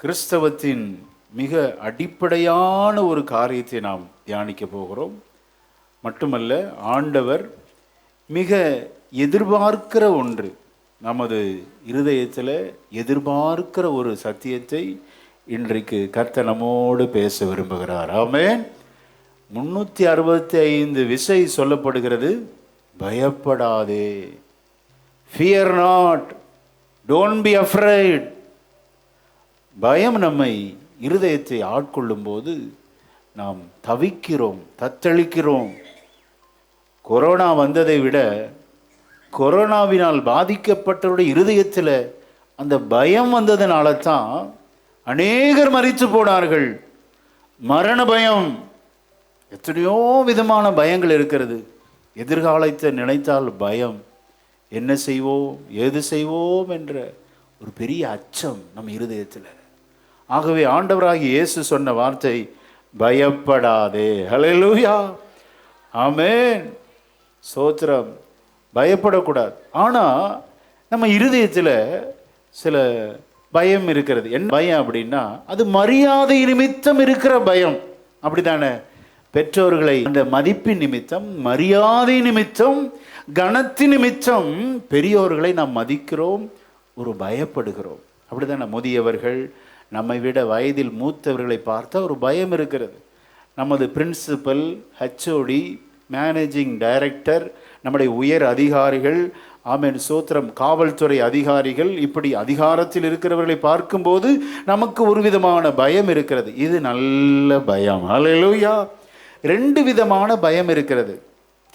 கிறிஸ்தவத்தின் மிக அடிப்படையான ஒரு காரியத்தை நாம் தியானிக்க போகிறோம். மட்டுமல்ல, ஆண்டவர் மிக எதிர்பார்க்கிற ஒன்று, நமது இருதயத்தில் எதிர்பார்க்கிற ஒரு சத்தியத்தை இன்றைக்கு கர்த்தர் நம்மோடு பேச விரும்புகிறார். ஆமென். 365 விசை சொல்லப்படுகிறது, பயப்படாதே, fear not, don't be afraid. பயம் நம்மை இருதயத்தை ஆட்கொள்ளும் போது நாம் தவிக்கிறோம், தத்தளிக்கிறோம். கொரோனா வந்ததை விட கொரோனாவினால் பாதிக்கப்பட்டவருடைய இருதயத்தில் அந்த பயம் வந்ததுனால தான் அநேகர் மரித்து போனார்கள். மரண பயம், எத்தனையோ விதமான பயங்கள் இருக்கிறது. எதிர்காலத்தை நினைத்தால் பயம், என்ன செய்வோம் ஏது செய்வோம் என்ற ஒரு பெரிய அச்சம் நம் இருதயத்தில். ஆகவே ஆண்டவராகிய இயேசு சொன்ன வார்த்தை, பயப்படாதே. ஹல்லேலூயா, ஆமென், ஸ்தோத்திரம். பயப்படக்கூடாது. ஆனால் நம்ம இருதயத்தில் சில பயம் இருக்கிறது. என்ன பயம் அப்படின்னா, அது மரியாதை நிமித்தம் இருக்கிற பயம். அப்படித்தானே? பெற்றோர்களை அந்த மதிப்பின் நிமித்தம், மரியாதை நிமித்தம், கனத்தின் நிமித்தம் பெரியோர்களை நாம் மதிக்கிறோம், ஒரு பயப்படுகிறோம். அப்படித்தானே? முதியவர்கள், நம்மை விட வயதில் மூத்தவர்களை பார்த்தா ஒரு பயம் இருக்கிறது. நமது பிரின்சிபல், ஹெச்ஓடி, மேனேஜிங் டைரக்டர், நம்முடைய உயர் அதிகாரிகள், ஆமென், சோத்திரம், காவல்துறை அதிகாரிகள், இப்படி அதிகாரத்தில் இருக்கிறவர்களை பார்க்கும்போது நமக்கு ஒரு விதமான பயம் இருக்கிறது. இது நல்ல பயம். ஹல்லேலூயா. 2 விதமான பயம் இருக்கிறது.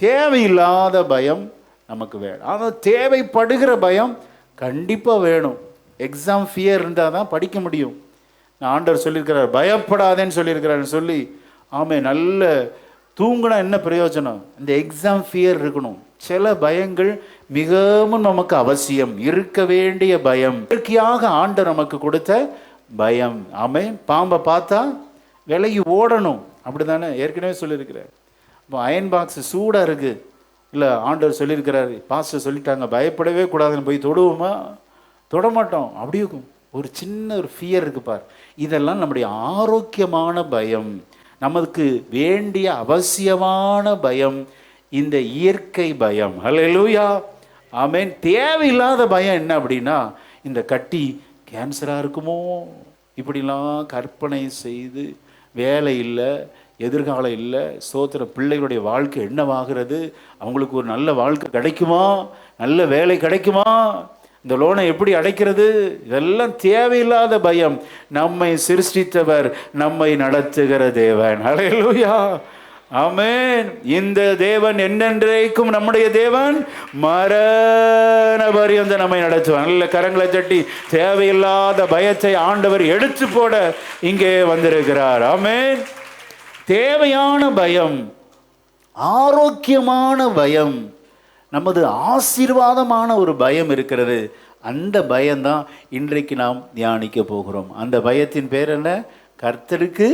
தேவையில்லாத பயம் நமக்கு வேணும், ஆனால் தேவைப்படுகிற பயம் கண்டிப்பாக வேணும். எக்ஸாம் ஃபியர் இருந்தால் தான் படிக்க முடியும். நான் ஆண்டவர் சொல்லியிருக்கிறார், பயப்படாதேன்னு சொல்லியிருக்கிறாருன்னு சொல்லி, ஆமே, நல்ல தூங்கினா என்ன பிரயோஜனம்? இந்த எக்ஸாம் ஃபியர் இருக்கணும். சில பயங்கள் மிகவும் நமக்கு அவசியம், இருக்க வேண்டிய பயம், இயற்கையாக ஆண்டவர் நமக்கு கொடுத்த பயம். ஆமே, பாம்பை பார்த்தா விலகி ஓடணும், அப்படி தானே? ஏற்கனவே சொல்லியிருக்கிறார். இப்போ அயன் பாக்ஸ் சூடாக இருக்குது, இல்லை, ஆண்டவர் சொல்லியிருக்கிறாரு, பாஸ்டர் சொல்லிட்டாங்க பயப்படவே கூடாதுன்னு போய் தொடுவோமா? தொடமாட்டோம். அப்படியே ஒரு சின்ன ஒரு ஃபியர் இருக்கு பார். இதெல்லாம் நம்முடைய ஆரோக்கியமான பயம், நமக்கு வேண்டிய அவசியமான பயம், இந்த இயற்கை பயம். ஹல்லேலூயா, ஆமென். தேவையில்லாத பயம் என்ன அப்படின்னா, இந்த கட்டி கேன்சராக இருக்குமோ இப்படிலாம் கற்பனை செய்து, வேலை இல்லை, எதிர்காலம் இல்லை, சோத்திர பிள்ளைகளுடைய வாழ்க்கை என்னவாகிறது, அவங்களுக்கு ஒரு நல்ல வாழ்க்கை கிடைக்குமா, நல்ல வேலை கிடைக்குமா, இந்த லோனை எப்படி அடைக்கிறது, இதெல்லாம் தேவையில்லாத பயம். நம்மை சிருஷ்டித்தவர், நம்மை நடத்துகிற தேவன். ஹல்லேலூயா, ஆமென். இந்த தேவன் என்னென்றைக்கும் நம்முடைய தேவன், மரண பரியந்தம் நம்மை நடத்துவார். நல்ல கரங்களை தட்டி தேவையில்லாத பயத்தை ஆண்டவர் எடுத்து போட இங்கே வந்திருக்கிறார். ஆமென். தேவையான பயம், ஆரோக்கியமான பயம், நமது ஆசீர்வாதமான ஒரு பயம் இருக்கிறது. அந்த பயம்தான் இன்றைக்கு நாம் தியானிக்க போகிறோம். அந்த பயத்தின் பேர் என்ன? கர்த்தருக்கு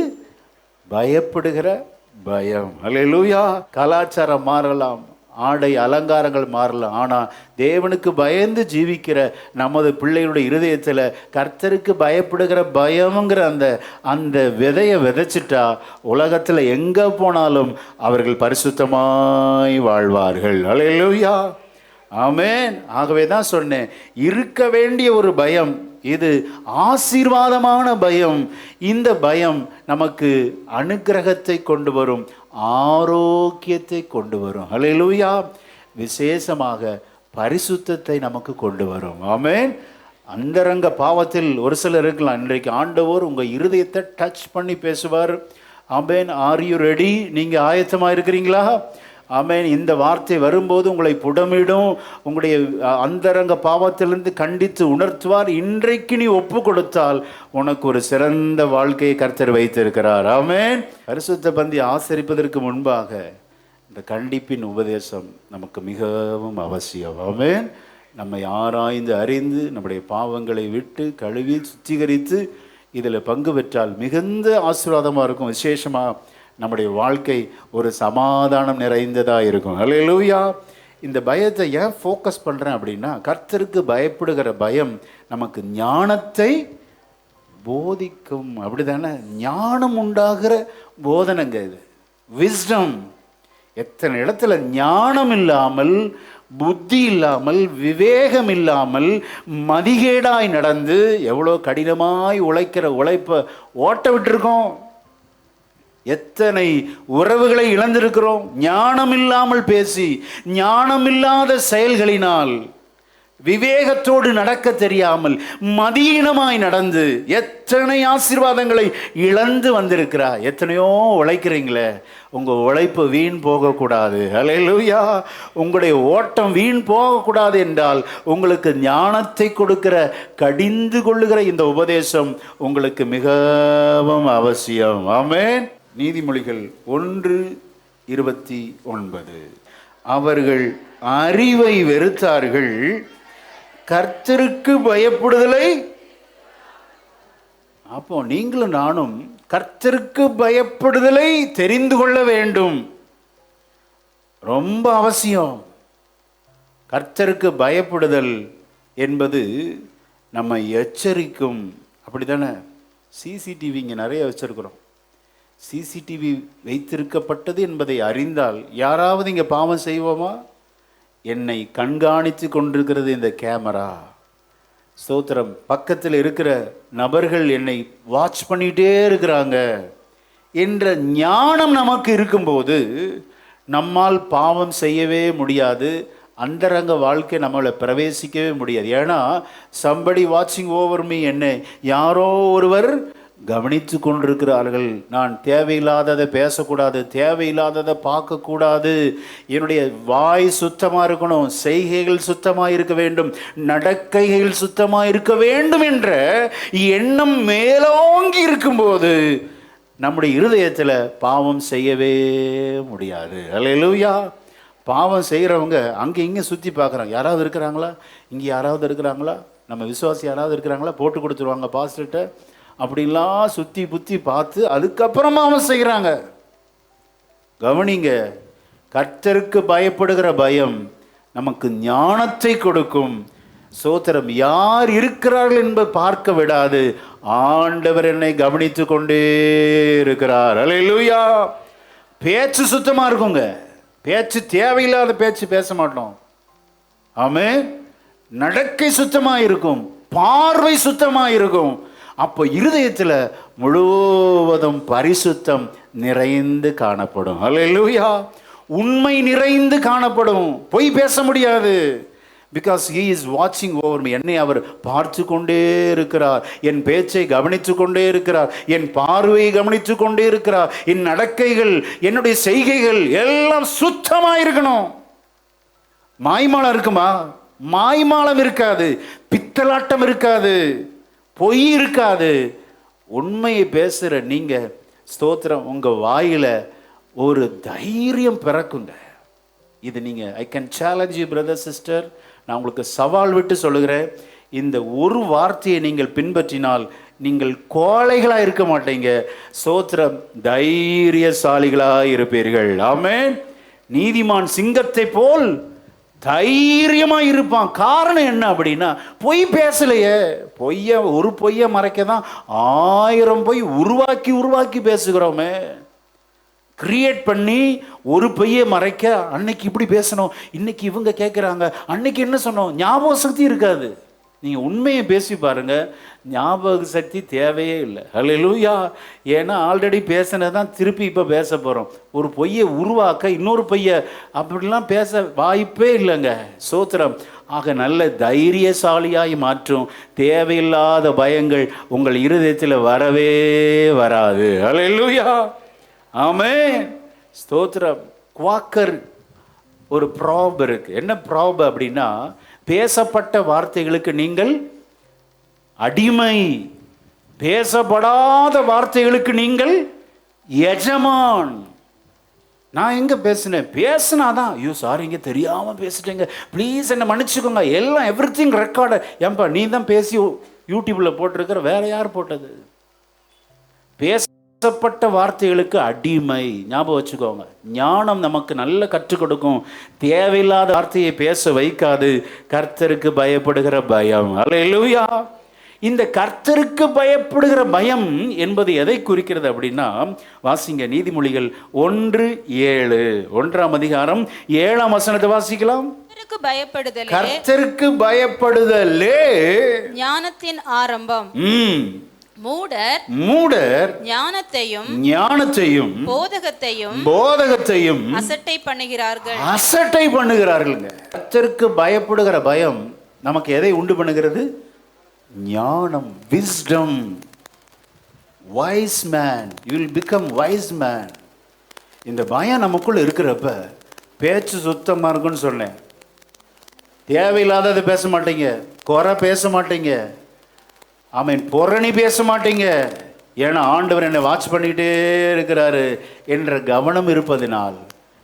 பயப்படுகிற பயம். ஹல்லேலூயா. கலாச்சாரம் மாறலாம், ஆடை அலங்காரங்கள் மாறலாம், ஆனால் தேவனுக்கு பயந்து ஜீவிக்கிற நமது பிள்ளைகளுடைய இருதயத்தில் கர்த்தருக்கு பயப்படுகிற பயம்ங்கிற அந்த விதையை விதைச்சிட்டா உலகத்தில் எங்கே போனாலும் அவர்கள் பரிசுத்தமாய் வாழ்வார்கள். ஹல்லேலூயா, ஆமென். ஆகவே தான் சொன்னேன், இருக்க வேண்டிய ஒரு பயம், இது ஆசீர்வாதமான பயம். இந்த பயம் நமக்கு அனுக்கிரகத்தை கொண்டு வரும், ஆரோக்கியத்தை கொண்டு வரும். ஹல்லேலூயா. விசேஷமாக பரிசுத்தத்தை நமக்கு கொண்டு வரும். ஆமென். அந்தரங்க பாவத்தில் ஒரு சிலர் இருக்கலாம். இன்றைக்கு ஆண்டவர் உங்கள் இருதயத்தை டச் பண்ணி பேசுவார். ஆமென். Are you ready? நீங்கள் ஆயத்தமாக இருக்கிறீங்களா? ஆமென். இந்த வார்த்தை வரும்போது உங்களை புடமிடும், உங்களுடைய அந்தரங்க பாவத்திலிருந்து கண்டித்து உணர்த்துவார். இன்றைக்கு நீ ஒப்பு கொடுத்தால் உனக்கு ஒரு சிறந்த வாழ்க்கையை கர்த்தர் வைத்திருக்கிறார். ஆமென். பரிசுத்த பந்தி ஆசரிப்பதற்கு முன்பாக இந்த கண்டிப்பின் உபதேசம் நமக்கு மிகவும் அவசியம். ஆமென். நம்மை ஆராய்ந்து அறிந்து நம்முடைய பாவங்களை விட்டு கழுவி சுத்திகரித்து இதில் பங்கு பெற்றால் மிகுந்த ஆசீர்வாதமாக இருக்கும். விசேஷமாக நம்முடைய வாழ்க்கை ஒரு சமாதானம் நிறைந்ததாக இருக்கும். ஹல்லேலூயா. இந்த பயத்தை ஏன் ஃபோக்கஸ் பண்ணுறேன் அப்படின்னா, கர்த்தருக்கு பயப்படுகிற பயம் நமக்கு ஞானத்தை, போதிக்கும். அப்படிதானே? ஞானம் உண்டாகிற போதனைங்க இது, விஸ்டம். எத்தனை இடத்துல ஞானம் இல்லாமல், புத்தி இல்லாமல், விவேகம் இல்லாமல், மதிகேடாய் நடந்து எவ்வளோ கடினமாய் உழைக்கிற உழைப்பை ஓட்ட விட்டுருக்கோம். எத்தனை உறவுகளை இழந்திருக்கிறோம். ஞானம் இல்லாமல் பேசி, ஞானம் இல்லாத செயல்களினால், விவேகத்தோடு நடக்க தெரியாமல், மதியீனமாய் நடந்து எத்தனை ஆசீர்வாதங்களை இழந்து வந்திருக்கிறார். எத்தனையோ உழைக்கிறீங்களே, உங்கள் உழைப்பு வீண் போகக்கூடாது. ஹல்லேலூயா. உங்களுடைய ஓட்டம் வீண் போகக்கூடாது என்றால் உங்களுக்கு ஞானத்தை கொடுக்கிற, கடிந்து கொள்ளுகிற இந்த உபதேசம் உங்களுக்கு மிகவும் அவசியம். ஆமென். நீதிமொழிகள் 1:29. அவர்கள் அறிவை வெறுத்தார்கள், கர்த்தருக்கு பயப்படுதலை. அப்போ நீங்களும் நானும் கர்த்தருக்கு பயப்படுதலை தெரிந்து கொள்ள வேண்டும். ரொம்ப அவசியம். கர்த்தருக்கு பயப்படுதல் என்பது நம்மை எச்சரிக்கும். அப்படி தானே? சிசிடிவி இங்கே நிறைய வச்சிருக்கிறோம். சிசிடிவி வைத்திருக்கப்பட்டது என்பதை அறிந்தால் யாராவது இங்கே பாவம் செய்வோமா? என்னை கண்காணித்து கொண்டிருக்கிறது இந்த கேமரா. ஸ்தோத்திரம். பக்கத்தில் இருக்கிற நபர்கள் என்னை வாட்ச் பண்ணிகிட்டே இருக்கிறாங்க என்ற ஞானம் நமக்கு இருக்கும்போது நம்மால் பாவம் செய்யவே முடியாது. அந்தரங்க வாழ்க்கை நம்மளை பிரவேசிக்கவே முடியாது. ஏன்னா somebody watching over me, என்னை யாரோ ஒருவர் கவனித்து கொண்டிருக்கிறார்கள். நான் தேவையில்லாததை பேசக்கூடாது, தேவையில்லாததை பார்க்கக்கூடாது. என்னுடைய வாய் சுத்தமாக இருக்கணும், செய்கைகள் சுத்தமாக இருக்க வேண்டும், நடக்கைகள் சுத்தமாக இருக்க வேண்டும் என்ற எண்ணம் மேலோங்கி இருக்கும்போது நம்முடைய இருதயத்தில் பாவம் செய்யவே முடியாது. அல்லேலூயா. பாவம் செய்கிறவங்க அங்கே இங்கே சுற்றி பார்க்குறாங்க. யாராவது இருக்கிறாங்களா, இங்கே யாராவது இருக்கிறாங்களா, நம்ம விசுவாசி யாராவது இருக்கிறாங்களா, போட்டு கொடுத்துருவாங்க பாஸ்டர்கிட்ட. அப்படிலாம் சுற்றி புத்தி பார்த்து அதுக்கப்புறமா அவன் செய்கிறாங்க. கவனிங்க, கர்த்தருக்கு பயப்படுகிற பயம் நமக்கு ஞானத்தை கொடுக்கும். சோத்திரம். யார் இருக்கிறார்கள் என்பதை பார்க்க விடாது. ஆண்டவர் என்னை கவனித்து கொண்டே இருக்கிறார். அல்லேலூயா. பேச்சு சுத்தமாக இருக்குங்க. பேச்சு தேவையில்லாத பேச்சு பேச மாட்டோம். ஆமென். நடக்கை சுத்தமாக இருக்கும், பார்வை சுத்தமாக இருக்கும். அப்போ இருதயத்தில் முழுவதும் பரிசுத்தம் நிறைந்து காணப்படும். அல்லேலூயா. உண்மை நிறைந்து காணப்படும். பொய் பேச முடியாது. Because he is watching over me. என்னை அவர் பார்த்து கொண்டே இருக்கிறார், என் பேச்சை கவனித்து கொண்டே இருக்கிறார், என் பார்வையை கவனித்து கொண்டே இருக்கிறார். என் நடக்கைகள், என்னுடைய செய்கைகள் எல்லாம் சுத்தமாக இருக்கணும். மாய்மாலம் இருக்குமா? மாய்மாலம் இருக்காது, பித்தலாட்டம் இருக்காது, பொய் இருக்காது. உண்மையை பேசுகிற நீங்கள் ஸ்தோத்திரம், உங்கள் வாயில் ஒரு தைரியம் பிறக்குங்க. இது நீங்கள், I can challenge you brother sister, நான் உங்களுக்கு சவால் விட்டு சொல்லுகிறேன். இந்த ஒரு வார்த்தையை நீங்கள் பின்பற்றினால் நீங்கள் கோழைகளாக இருக்க மாட்டீங்க, ஸ்தோத்திரம், தைரியசாலிகளாக இருப்பீர்கள். ஆமென். நீதிமான் சிங்கத்தை போல் தைரியமாக இருப்பான். காரணம் என்ன அப்படின்னா, பொய் பேசலையே. ஒரு பொய்யை மறைக்க தான் 1000 பொய் உருவாக்கி பேசுகிறோமே. கிரியேட் பண்ணி ஒரு பொய்யை மறைக்க, அன்னைக்கு இப்படி பேசணும், இன்னைக்கு இவங்க கேட்குறாங்க, அன்னைக்கு என்ன சொன்னோம், ஞாபக சக்தி இருக்காது. நீங்கள் உண்மையை பேசி பாருங்கள், ஞாபக சக்தி தேவையே இல்லை. அல்லேலூயா. ஏன்னா ஆல்ரெடி பேசினது தான் திருப்பி இப்போ பேச போகிறோம். ஒரு பொய்யை உருவாக்க இன்னொரு பொய்யை அப்படிலாம் பேச வாய்ப்பே இல்லைங்க. சோத்திரம். ஆக நல்ல தைரியசாலியாய் மாற்றும். தேவையில்லாத பயங்கள் உங்கள் இருதயத்தில் வரவே வராது. அல்லேலூயா. ஆமென். ஸ்தோத்திரம். குவாக்கர் ஒரு ப்ராப் இருக்கு. என்ன ப்ராப் அப்படின்னா, பேசப்பட்ட வார்த்தைகளுக்கு நீங்கள் அடிமை, பேசப்படாத வார்த்தைகளுக்கு நீங்கள் எஜமான். நான் எங்கே பேசினாதான், ஐயோ சாரிங்க தெரியாமல் பேசிட்டேங்க, ப்ளீஸ் என்னை மன்னிச்சுக்கோங்க, எல்லாம் எவ்ரிதிங் ரெக்கார்டு. ஏன்பா நீ தான் பேசி யூடியூப்பில் போட்டிருக்கிற, வேற யார் போட்டது? பேசப்பட்ட வார்த்தைகளுக்கு அடிமை. ஞாபகம் வச்சுக்கோங்க. ஞானம் நமக்கு நல்ல கற்றுக் கொடுக்கும். தேவையில்லாத வார்த்தையை பேச வைக்காது. கர்த்தருக்கு பயப்படுகிற பயம். அல்லேலூயா. இந்த கர்த்தருக்கு பயப்படுகிற பயம் என்பது எதை குறிக்கிறது அப்படின்னா, வாசிங்க நீதிமொழிகள் 1:7, 1ஆம் அதிகாரம் 7ஆம் வசனத்தை வாசிக்கலாம். கர்த்தருக்கு பயப்படுதலே ஞானத்தின் ஆரம்பம். மூடர் ஞானத்தையும் போதகத்தையும் அசட்டை பண்ணுகிறார்கள். கர்த்தருக்கு பயப்படுகிற பயம் நமக்கு எதை உண்டு பண்ணுகிறது? ஞானம், wisdom. wise man, you will become wise man. இந்த பயம் நமக்குள்ள இருக்கிறப்ப பேச்சு சுத்தமா இருக்குன்னு சொன்னேன். தேவையில்லாததை பேச மாட்டீங்க, குறை பேச மாட்டீங்க, ஆமென், புரணி பேச மாட்டீங்க. ஏன்னா ஆண்டவர் என்னை வாட்ச் பண்ணிக்கிட்டே இருக்கிறாரு என்ற கவனம் இருப்பதினால்.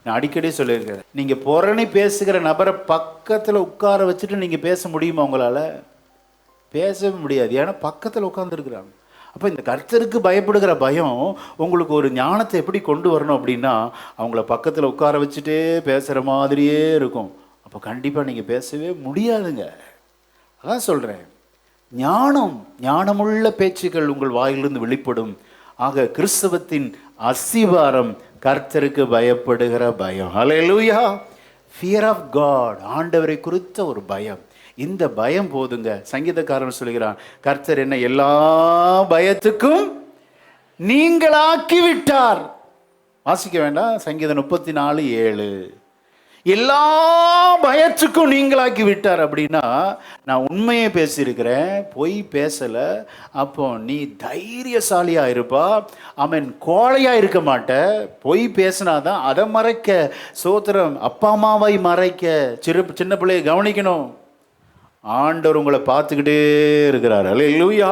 நான் அடிக்கடி சொல்லியிருக்கிறேன், நீங்கள் புரணி பேசுகிற நபரை பக்கத்தில் உட்கார வச்சுட்டு நீங்கள் பேச முடியுமா? உங்களால் பேசவே முடியாது. ஏன்னா பக்கத்தில் உட்காந்துருக்குறாங்க. அப்போ இந்த கர்த்தருக்கு பயப்படுகிற பயம் உங்களுக்கு ஒரு ஞானத்தை எப்படி கொண்டு வரணும் அப்படின்னா, அவங்கள பக்கத்தில் உட்கார வச்சுட்டே பேசுகிற மாதிரியே இருக்கும். அப்போ கண்டிப்பாக நீங்கள் பேசவே முடியாதுங்க. அதான் சொல்கிறேன், ஞானமுள்ள பேச்சுக்கள் உங்கள் வாயிலிருந்து வெளிப்படும். ஆக கிறிஸ்தவத்தின் அஸ்திவாரம் கர்த்தருக்கு பயப்படுகிற பயம். ஹல்லேலூயா. ஃபியர் ஆஃப் காட், ஆண்டவரை குறித்த ஒரு பயம். இந்த பயம் போதுங்க. சங்கீதக்காரன் சொல்கிறான், கர்த்தர் என்ன எல்லா பயத்துக்கும் நீங்களாக்கி விட்டார். வாசிக்க வேண்டாம், சங்கீதம் 34:7. எல்லா பயத்துக்கும் நீங்களாக்கி விட்டார். அப்படின்னா நான் உண்மையை பேசியிருக்கிறேன், பொய் பேசலை. அப்போ நீ தைரியசாலியாக இருப்பா. அவன் கோழையாக இருக்க மாட்ட. பொய் பேசினாதான் அதை மறைக்க. சோத்திரம். அப்பா அம்மாவை மறைக்க. சின்ன பிள்ளையை கவனிக்கணும். ஆண்டவர் உங்களை பார்த்துக்கிட்டே இருக்கிறார். அல்லேலூயா.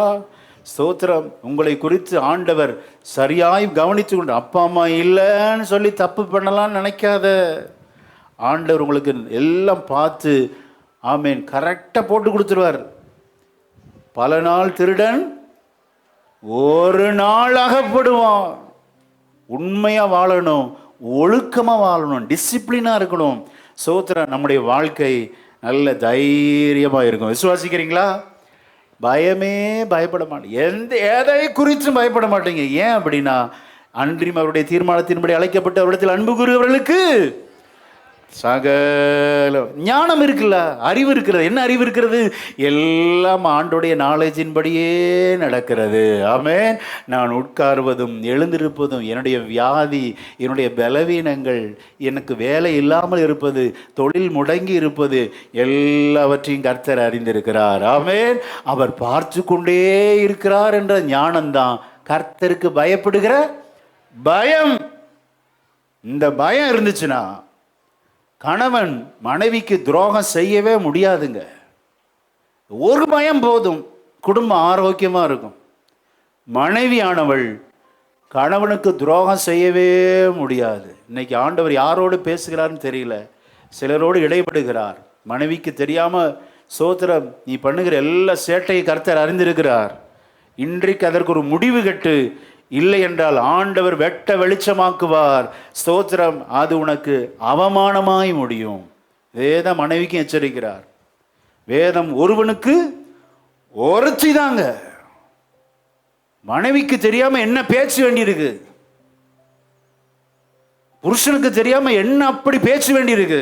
ஸ்தோத்திரம். உங்களை குறித்து ஆண்டவர் சரியாய் கவனித்து கொண்டு, அப்பா அம்மா இல்லைன்னு சொல்லி தப்பு பண்ணலான்னு நினைக்காத. ஆண்டவர் உங்களுக்கு எல்லாம் பார்த்து, ஆமேன், கரெக்டாக போட்டு கொடுத்துருவார். பல நாள் திருடன் ஒரு நாள் அகப்படுவான். உண்மையாக வாழணும், ஒழுக்கமாக வாழணும், டிசிப்ளினாக இருக்கணும். ஸ்தோத்திரம். நம்முடைய வாழ்க்கை நல்ல தைரியமாக இருக்கும். விசுவாசிக்கிறீங்களா? பயமே பயப்பட மாட்டீங்க, எதை குறித்தும் பயப்பட மாட்டீங்க. ஏன் அப்படின்னா, அன்றியும் அவருடைய தீர்மானத்தின்படி அழைக்கப்பட்ட அவரிடத்தில் அன்பு கூறுகிறவர்களுக்கு சகல ஞானம் இருக்குல்ல, அறிவு இருக்கிறது. என்ன அறிவு இருக்கிறது? எல்லாம் ஆண்டோடைய நாலேஜின்படியே நடக்கிறது. ஆமென். நான் உட்கார்வதும் எழுந்திருப்பதும், என்னுடைய வியாதி, என்னுடைய பலவீனங்கள், எனக்கு வேலை இல்லாமல் இருப்பது, தொழில் முடங்கி இருப்பது, எல்லாவற்றையும் கர்த்தர் அறிந்திருக்கிறார். ஆமென். அவர் பார்த்து கொண்டே இருக்கிறார் என்ற ஞானம்தான் கர்த்தருக்கு பயப்படுகிற பயம். இந்த பயம் இருந்துச்சுன்னா கணவன் மனைவிக்கு துரோகம் செய்யவே முடியாதுங்க. ஒரு பயம் போதும், குடும்பம் ஆரோக்கியமாக இருக்கும். மனைவியானவள் கணவனுக்கு துரோகம் செய்யவே முடியாது. இன்னைக்கு ஆண்டவர் யாரோடு பேசுகிறார்னு தெரியல, சிலரோடு இடைப்படுகிறார். மனைவிக்கு தெரியாமல், சோத்திரம், நீ பண்ணுகிற எல்லா சேட்டையை கர்த்தர் அறிந்திருக்கிறார். இன்றைக்கு அதற்கு ஒரு முடிவு கட்டு. இல்லை என்றால் ஆண்டவர் வெட்ட வெளிச்சமாக்குவார். ஸ்தோத்திரம். அது உனக்கு அவமானமாய் முடியும். வேதம் மனைவிக்கு எச்சரிக்கிறார். வேதம் ஒருவனுக்கு ஒருத்தி தாங்க. மனைவிக்கு தெரியாம என்ன பேச வேண்டியிருக்கு, புருஷனுக்கு தெரியாம என்ன அப்படி பேச வேண்டியிருக்கு.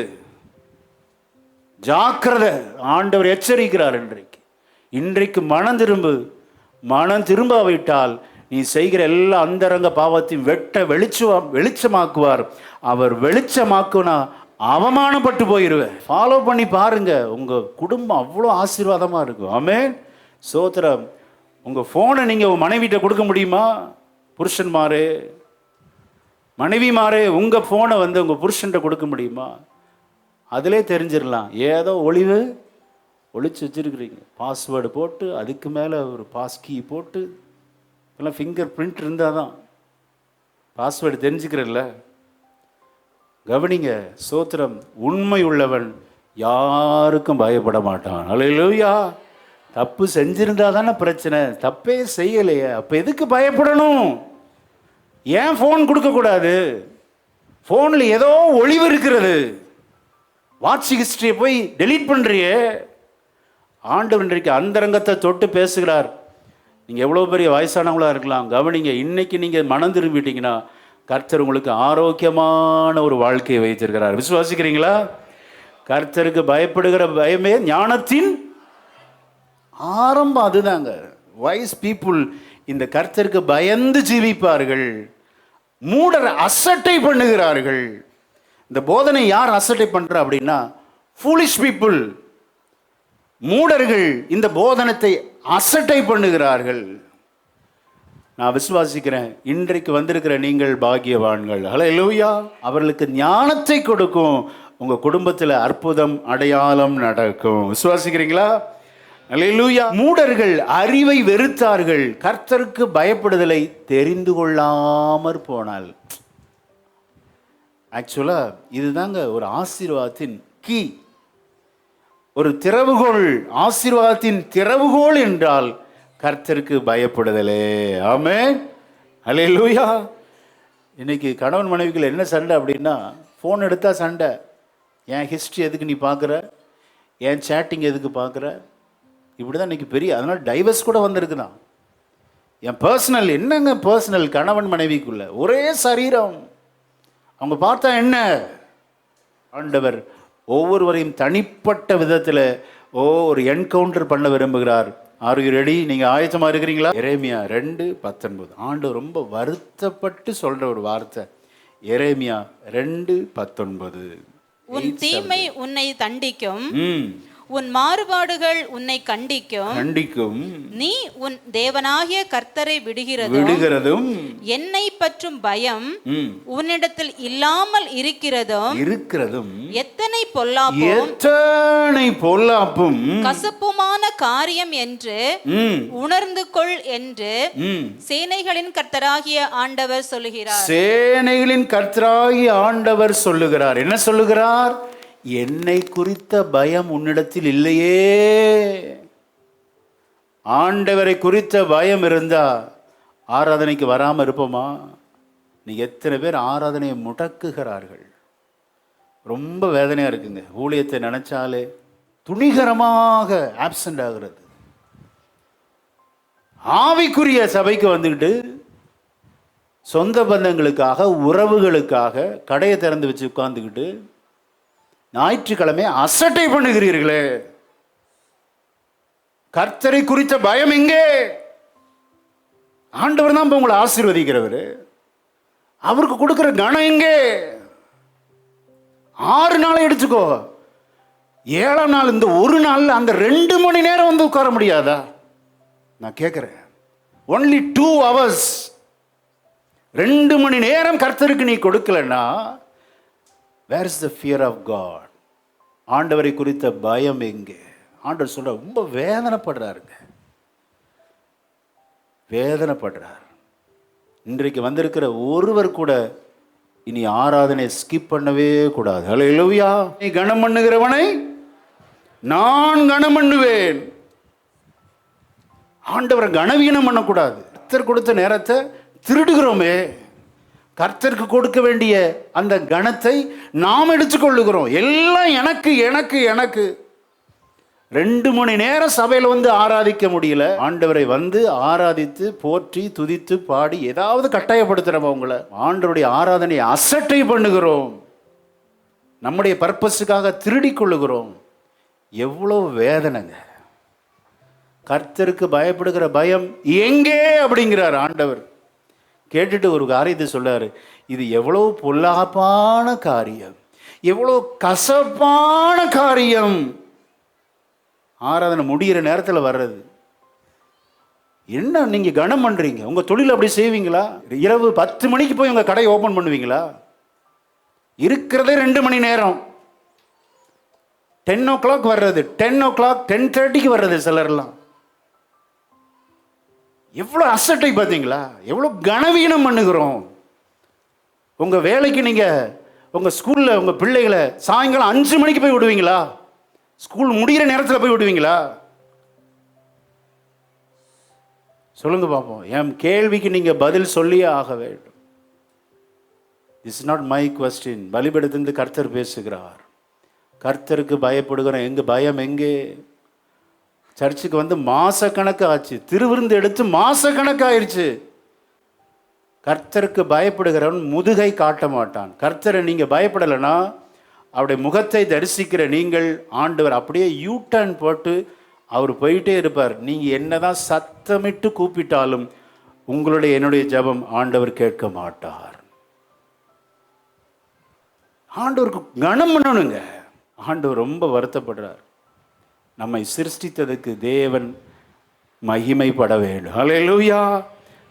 ஜாக்கிரதை. ஆண்டவர் எச்சரிக்கிறார். இன்றைக்கு மனம் திரும்பாவிட்டால் நீ செய்கிற எல்லா அந்தரங்க பாவத்தையும் வெட்ட வெளிச்சமாக்குவார். அவர் வெளிச்சமாக்குனா அவமானப்பட்டு போயிடுவேன். ஃபாலோ பண்ணி பாருங்க, உங்க குடும்பம் அவ்வளோ ஆசீர்வாதமா இருக்கும். ஆமென். சோத்திரம். உங்க போனை நீங்க உங்க மனைவிட்ட கொடுக்க முடியுமா? புருஷன்மாரே, மனைவிமாரே, உங்க போனை உங்க புருஷன்கிட்ட கொடுக்க முடியுமா? அதிலே தெரிஞ்சிடலாம் ஏதோ ஒளிச்சு வச்சிருக்கிறீங்க. பாஸ்வேர்டு போட்டு, அதுக்கு மேலே ஒரு பாஸ்கீ போட்டு, எல்லாம் ஃபிங்கர் பிரிண்ட் இருந்தால் தான் பாஸ்வேர்டு தெரிஞ்சுக்கிறல்ல. கவனிங்க. சோத்திரம். உண்மை உள்ளவன் யாருக்கும் பயப்பட மாட்டான். அல்லேலூயா. தப்பு செஞ்சிருந்தா தானே பிரச்சனை, தப்பே செய்யலையே, அப்போ எதுக்கு பயப்படணும்? ஏன் ஃபோன் கொடுக்கக்கூடாது? ஃபோனில் ஏதோ ஒளிவு இருக்கிறது. வாட்ச் ஹிஸ்டரியை போய் டெலீட் பண்ணுறியே, ஆண்டவர் இன்றைக்கு அந்தரங்கத்தை தொட்டு பேசுகிறார். நீங்கள் எவ்வளோ பெரிய வயசானவங்களாக இருக்கலாம், கவனிங்க. இன்னைக்கு நீங்கள் மனம் திரும்பிட்டீங்கன்னா கர்த்தர் உங்களுக்கு ஆரோக்கியமான ஒரு வாழ்க்கையை வைத்திருக்கிறார். விசுவாசிக்கிறீங்களா? கர்த்தருக்கு பயப்படுகிற பயமே ஞானத்தின் ஆரம்பம். அதுதாங்க. வைஸ் பீப்புள் இந்த கர்த்தருக்கு பயந்து ஜீவிப்பார்கள். மூடர் அசட்டை பண்ணுகிறார்கள். இந்த போதனை யார் அசட்டை பண்றா அப்படின்னா ஃபூலிஷ் பீப்புள். மூடர்கள் இந்த போதனத்தை அசட்டை பண்ணுகிறார்கள். நான் விசுவாசிக்கிறேன், இன்றைக்கு வந்திருக்கிற நீங்கள் பாக்கியவான்கள். ஹல்லேலூயா. அவர்களுக்கு ஞானத்தை கொடுக்கும். உங்க குடும்பத்தில் அற்புதம் அடையாளம் நடக்கும். விசுவாசிக்கிறீங்களா? ஹல்லேலூயா. மூடர்கள் அறிவை வெறுத்தார்கள், கர்த்தருக்கு பயப்படுதலை தெரிந்து கொள்ளாமற் போனால். ஆக்சுவலா இதுதாங்க ஒரு ஆசீர்வாதத்தின் கீ, ஒரு திறவுகோல். ஆசீர்வாதத்தின் திறவுகோல் என்றால் கர்த்தருக்கு பயப்படுதலே. ஆமென். ஹல்லேலூயா. இன்னைக்கு கணவன் மனைவிகள் என்ன சண்டை அப்படின்னா, ஃபோன் எடுத்தா சண்டை. என் ஹிஸ்ட்ரி எதுக்கு நீ பார்க்குற, என் சேட்டிங் எதுக்கு பார்க்குற, இப்படி தான் இன்னைக்கு பெரிய. அதனால டைவர்ஸ் கூட வந்திருக்குதான். என் பர்சனல் என்னங்க பர்சனல், கணவன் மனைவிக்குள்ள ஒரே சரீரம். அவங்க பார்த்தா என்ன? ஆண்டவர் ஒவ்வொருவரையும் தனிப்பட்ட விதத்தில் ஒரு என்கவுண்டர் பண்ண விரும்புகிறார். R you ready? நீங்கள் ஆயத்தமாக இருக்கிறீங்களா? எரேமியா 2:19. ஆண்டவர் ரொம்ப வருத்தப்பட்டு சொல்ற ஒரு வார்த்தை. எரேமியா 2:19. உன் தீமை உன்னை தண்டிக்கும், உன் மாறுபாடுகள் உன்னை கண்டிக்கும். நீ உன் தேவனாகிய கர்த்தரை விடுகிறதும் என்னை பற்றும் பயம் உன்னிடத்தில் இல்லாமல் இருக்கிறதும் எத்தனை பொல்லாப்பும் கசப்புமான காரியம் என்று உணர்ந்து கொள் என்று சேனைகளின் கர்த்தராகிய ஆண்டவர் சொல்லுகிறார். சேனைகளின் கர்த்தராகிய ஆண்டவர் சொல்லுகிறார். என்ன சொல்லுகிறார்? என்னை குறித்த பயம் உன்னிடத்தில் இல்லையே. ஆண்டவரை குறித்த பயம் இருந்தா ஆராதனைக்கு வராமல் இருப்போமா? நீ எத்தனை பேர் ஆராதனையை முடக்குகிறார்கள். ரொம்ப வேதனையா இருக்குங்க. ஊழியத்தை நினைச்சாலே துணிகரமாக ஆப்சண்ட் ஆகிறது. ஆவிக்குரிய சபைக்கு வந்துக்கிட்டு சொந்த பந்தங்களுக்காக, உறவுகளுக்காக கடையை திறந்து வச்சு உட்கார்ந்துக்கிட்டு ஞாயிற்றுக்கிழமை அசட்டை பண்ணுகிறீர்களே. கர்த்தரை குறித்த பயம் எங்கே? ஆண்டவர் தான் உங்களை ஆசீர்வதிக்கிறவர். அவருக்கு கொடுக்கிற கணம் எங்கே? 6 நாளை எடுத்துக்கோ, 7ஆம் நாள் இந்த ஒரு நாள் அந்த 2 மணி நேரம் வந்து உட்கார முடியாதா? நான் கேட்கிறேன். only 2 hours, 2 மணி நேரம் கர்த்தருக்கு நீ கொடுக்கலன்னா where is the fear of God? ஆண்டவரை குறித்த பயம் எங்கே? ஆண்டவர் சொல்ற ரொம்ப வேதனைப்படுறாருங்க, வேதனைப்படுறார். இன்றைக்கு வந்திருக்கிற ஒருவர் கூட இனி ஆராதனை ஸ்கிப் பண்ணவே கூடாது. ஹல்லேலூயா. நீ கனம் பண்ணுகிறவனை நான் கனம் பண்ணுவேன். ஆண்டவரை கனவீனம் பண்ணக்கூடாது. கர்த்தர் கொடுத்த நேரத்தை திருடுகிறோமே. கர்த்தருக்கு கொடுக்க வேண்டிய அந்த கணத்தை நாம் எடுத்துக்கொள்ளுகிறோம். எல்லாம் எனக்கு எனக்கு எனக்கு. 2 மணி நேரம் சபையில் வந்து ஆராதிக்க முடியல. ஆண்டவரை வந்து ஆராதித்து போற்றி துதித்து பாடி ஏதாவது கட்டாயப்படுத்துகிறோம் உங்களை. ஆண்டவருடைய ஆராதனையை அசட்டை பண்ணுகிறோம். நம்முடைய பர்பஸுக்காக திருடி கொள்ளுகிறோம். எவ்வளோ வேதனைங்க. கர்த்தருக்கு பயப்படுகிற பயம் எங்கே அப்படிங்கிறார் ஆண்டவர். கேட்டுட்டு ஒரு காரியத்தை சொல்றாரு. இது எவ்வளோ பொல்லாப்பான காரியம், எவ்வளோ கசப்பான காரியம். ஆராதனை முடிகிற நேரத்தில் வர்றது. என்ன நீங்க கனம் பண்றீங்க? உங்க தொழில் அப்படி செய்வீங்களா? இரவு 10 மணிக்கு போய் உங்க கடையை ஓபன் பண்ணுவீங்களா? இருக்கிறதே 2 மணி நேரம். 10 o'clock வர்றது, 10 o'clock 10:30 வர்றது சிலர்லாம். எவ்வளோ அசட்டை பார்த்தீங்களா? எவ்வளோ கனவீனம் பண்ணுகிறோம். உங்க வேலைக்கு நீங்க உங்க ஸ்கூல்ல உங்க பிள்ளைகளை சாயங்காலம் 5 மணிக்கு போய் விடுவீங்களா? ஸ்கூல் முடிகிற நேரத்தில் போய் விடுவீங்களா? சொல்லுங்க பார்ப்போம். என் கேள்விக்கு நீங்க பதில் சொல்லியே ஆக வேண்டும். It's not my question. பலிபீடத்திலிருந்து கர்த்தர் பேசுகிறார். கர்த்தருக்கு பயப்படுகிறோம். எங்க பயம் எங்கே? சர்ச்சுக்கு வந்து மாசக்கணக்கு ஆச்சு, திருவிருந்து எடுத்து மாசக்கணக்காயிருச்சு. கர்த்தருக்கு பயப்படுகிறவன் முதுகை காட்ட மாட்டான். கர்த்தரை நீங்கள் பயப்படலைன்னா அவருடைய முகத்தை தரிசிக்கிற நீங்கள் ஆண்டவர் அப்படியே யூட்டர்ன் போட்டு அவர் போயிட்டே இருப்பார். நீங்கள் என்னதான் சத்தமிட்டு கூப்பிட்டாலும் உங்களுடைய என்னுடைய ஜெபம் ஆண்டவர் கேட்க மாட்டார். ஆண்டவருக்கு கனம் பண்ணணுங்க. ஆண்டவர் ரொம்ப வருத்தப்படுறார். நம்மை சிருஷ்டித்ததுக்கு தேவன் மகிமைப்பட வேண்டும். ஹல்லேலூயா.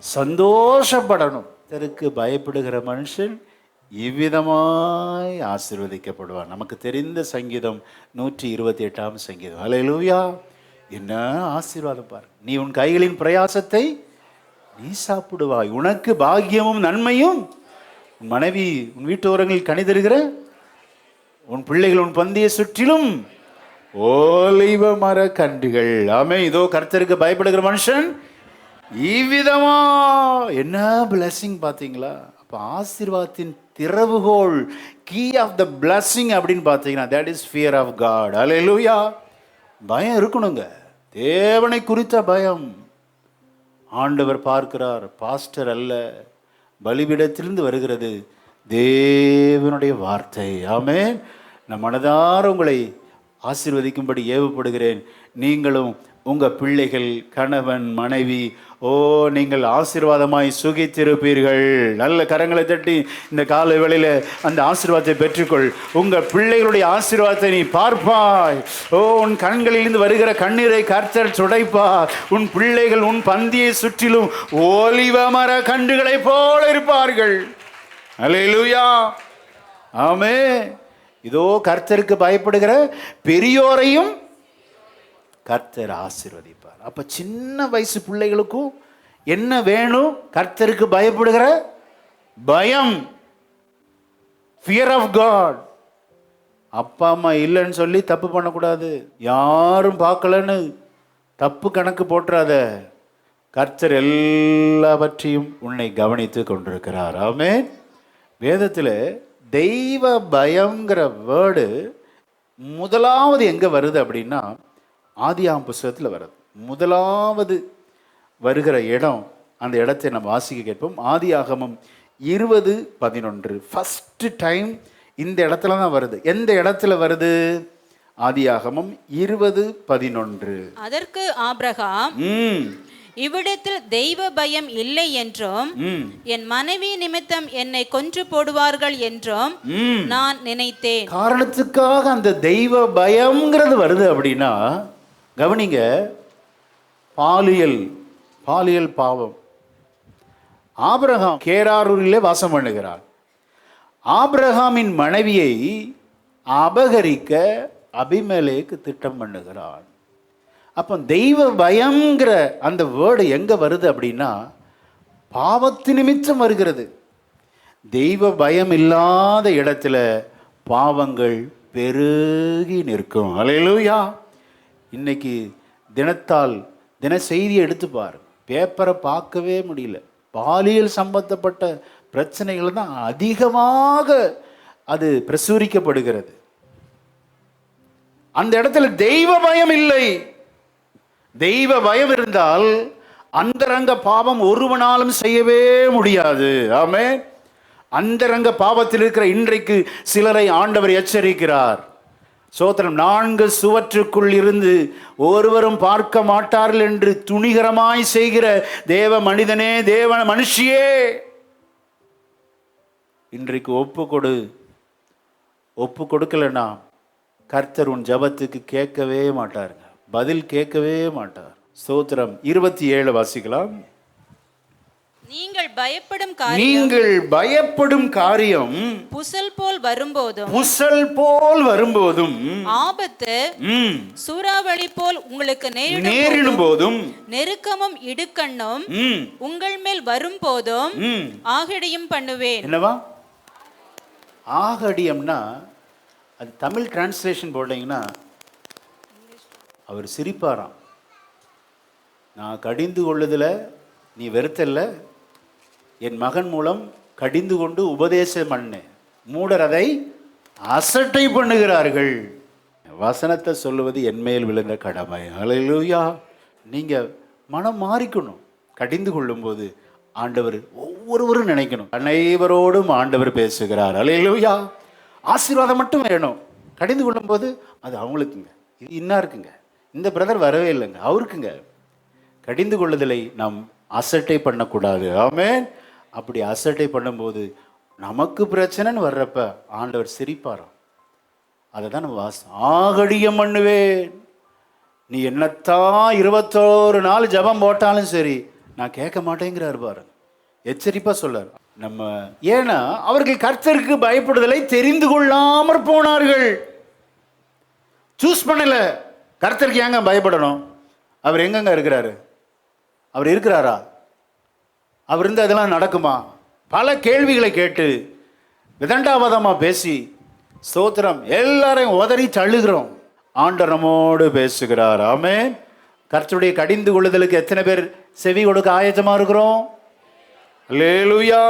சந்தோஷப்படணும். இதற்கு பயப்படுகிற மனுஷன் இவ்விதமாய் ஆசீர்வதிக்கப்படுவார். நமக்கு தெரிந்த சங்கீதம் 128ஆம் சங்கீதம். ஹல்லேலூயா. என்ன ஆசீர்வாதம் பாரு. நீ உன் கைகளின் பிரயாசத்தை நீ சாப்பிடுவாய், உனக்கு பாக்கியமும் நன்மையும், உன் மனைவி உன் வீட்டோரங்களில் கனிதருகிற உன் பிள்ளைகள் உன் பந்தியை சுற்றிலும் ஓலிவ மர கன்றுகள். ஆமே. இதோ கர்த்தருக்கு பயப்படுகிற மனுஷன் இவ்விதமா. என்ன பிளஸிங் பார்த்தீங்களா? அப்போ ஆசீர்வாதத்தின் திறவுகோல், கீ ஆஃப் த பிளஸிங் அப்படின்னு பார்த்தீங்கன்னா that is fear of God. Hallelujah. பயம் இருக்கணுங்க. தேவனை குறித்த பயம். ஆண்டவர் பார்க்கிறார், பாஸ்டர் அல்ல. பலிபீடத்திலிருந்து வருகிறது தேவனுடைய வார்த்தை. ஆமென். நான் மனதார உங்களை ஆசீர்வதிக்கும்படி ஏவப்படுகிறேன். நீங்களும் உங்கள் பிள்ளைகள், கணவன், மனைவி, நீங்கள் ஆசீர்வாதமாய் சுகித்திருப்பீர்கள். நல்ல கரங்களை தட்டி இந்த காலை வேளையில் அந்த ஆசீர்வாதத்தை பெற்றுக்கொள். உங்கள் பிள்ளைகளுடைய ஆசீர்வாதத்தை நீ பார்ப்பாய். உன் கண்களிலிருந்து வருகிற கண்ணீரை கர்த்தர் துடைப்பார். உன் பிள்ளைகள் உன் பந்தியை சுற்றிலும் ஒலிவ மர கன்றுகளை போல இருப்பார்கள். அல்லேலூயா. ஆமென். இதோ கர்த்தருக்கு பயப்படுகிற பெரியோரையும் கர்த்தர் ஆசீர்வதிப்பார். அப்போ சின்ன வயசு பிள்ளைகளுக்கும் என்ன வேணும்? கர்த்தருக்கு பயப்படுகிற பயம், ஃபியர் ஆஃப் காட். அப்பா அம்மா இல்லைன்னு சொல்லி தப்பு பண்ணக்கூடாது. யாரும் பார்க்கலன்னு தப்பு கணக்கு போட்டுறாத. கர்த்தர் எல்லாவற்றையும் உன்னை கவனித்து கொண்டிருக்கிறார். ஆமென். வேதத்தில் தெய்வ பயங்கிற வேர்டு முதலாவது எங்கே வருது அப்படின்னா ஆதியாகமம் புஸ்தகத்தில் வருது. முதலாவது வருகிற இடம், அந்த இடத்தை நம்ம வாசிக்க கேட்போம். ஆதியாகமம் 20:11. ஃபர்ஸ்ட் டைம் இந்த இடத்துல தான் வருது. எந்த இடத்துல வருது? ஆதியாகமம் 20:11. அதற்கு ஆபிரகாம், இவ்விடத்தில் தெய்வ பயம் இல்லை என்றும் என் மனைவி நிமித்தம் என்னை கொன்று போடுவார்கள் என்றும் நான் நினைத்தேன். காரணத்துக்காக அந்த தெய்வ பயம்ங்கிறது வருது அப்படின்னா கவனிங்க. பாலியல் பாவம். ஆபிரகாம் கேராரூரிலே வாசம் பண்ணுகிறார். ஆபிரகாமின் மனைவியை அபகரிக்க அபிமெலேக்கு திட்டம் பண்ணுகிறான். அப்போ தெய்வ பயம்ங்கிற அந்த வேர்டு எங்கே வருது அப்படின்னா பாவத்து நிமித்தம் வருகிறது. தெய்வ பயம் இல்லாத இடத்துல பாவங்கள் பெருகி நிற்கும். அல்லேலூயா. இன்னைக்கு தின செய்தியை எடுத்துப்பார், பேப்பரை பார்க்கவே முடியல. பாலியல் சம்பந்தப்பட்ட பிரச்சனைகள் தான் அதிகமாக அது பிரசுரிக்கப்படுகிறது. அந்த இடத்துல தெய்வ பயம் இல்லை. தெய்வ பயம் இருந்தால் அந்தரங்க பாவம் ஒருவனாலும் செய்யவே முடியாது. ஆமென். அந்தரங்க பாவத்தில் இருக்கிற இன்றைக்கு சிலரை ஆண்டவர் எச்சரிக்கிறார். சோத்திரம். 4 சுவற்றுக்குள் இருந்து ஒருவரும் பார்க்க மாட்டார்கள் என்று துணிகரமாய் செய்கிற தேவ மனிதனே, தேவ மனுஷியே, இன்றைக்கு ஒப்பு கொடுக்கலன்னா கர்த்தர் உன் ஜபத்துக்கு கேட்கவே மாட்டாருங்க. பதில் கேட்கவே மாட்டார். ஸ்தோத்திரம். 27 வாசிக்கலாம். நீங்கள் பயப்படும் காரியம் புசல் போல் வரும்போதும் ஆபத்து சூறாவளி போல் உங்களுக்கு நேரிடும் போதும் நெருக்கமும் இடுக்கண்ணும் உங்கள் மேல் வரும் போதும் ஆகடியும் பண்ணுவேன். என்னவா ஆகடியம்னா? அது தமிழ் டிரான்ஸ்லேஷன் போட்டீங்கன்னா அவர் சிரிப்பாராம். நான் கடிந்து கொள்ளுதில் நீ வெறுத்தல்ல, என் மகன் மூலம் கடிந்து கொண்டு உபதேசம் பண்ணேன். மூடர் அதை அசட்டை பண்ணுகிறார்கள். வசனத்தை சொல்லுவது என்மேல் விழுந்த கடமை. ஹல்லேலூயா. நீங்கள் மனம் மாறிக்கணும். கடிந்து கொள்ளும்போது ஆண்டவர் ஒவ்வொருவரும் நினைக்கணும், அனைவரோடும் ஆண்டவர் பேசுகிறார். ஹல்லேலூயா. ஆசீர்வாதம் மட்டும் வேணும். கடிந்து கொள்ளும்போது அது அவங்களுக்குங்க, இது இன்னா இருக்குங்க, இந்த பிரதர் வரவே இல்லைங்க, அவருக்குங்க. கடிந்து கொள்ளுதலை நாம் அசட்டை பண்ணக்கூடாது. ஆமென். அப்படி அசட்டை பண்ணும்போது நமக்கு பிரச்சனைன்னு வர்றப்ப ஆண்டவர் சிரிப்பாராம். அதை தான் நம்ம ஆகடியம் பண்ணுவேன். நீ என்னத்தான் 21 நாள் ஜபம் போட்டாலும் சரி, நான் கேட்க மாட்டேங்கிறார் பாருங்க. எச்சரிப்பாக சொல்லார். நம்ம ஏன்னா அவர்கள் கர்த்தருக்கு பயப்படுதலை தெரிந்து கொள்ளாமற் போனார்கள். சூஸ் பண்ணல. கர்த்தருக்கு ஏங்க பயப்படணும்? அவர் எங்கங்க இருக்கிறாரு? அவர் இருக்கிறாரா? அவர் இருந்து அதெல்லாம் நடக்குமா? பல கேள்விகளை கேட்டு விதண்டாவாதமாக பேசி ஸ்தோத்திரம் எல்லாரையும் உதறி தள்ளுகிறோம். ஆண்டவர் நம்மோடு பேசுகிறார். ஆமென். கர்த்தருடைய கடிந்து கொள்ளுதலுக்கு எத்தனை பேர் செவி கொடுக்க ஆயத்தமாக இருக்கிறோம்? அல்லேலூயா.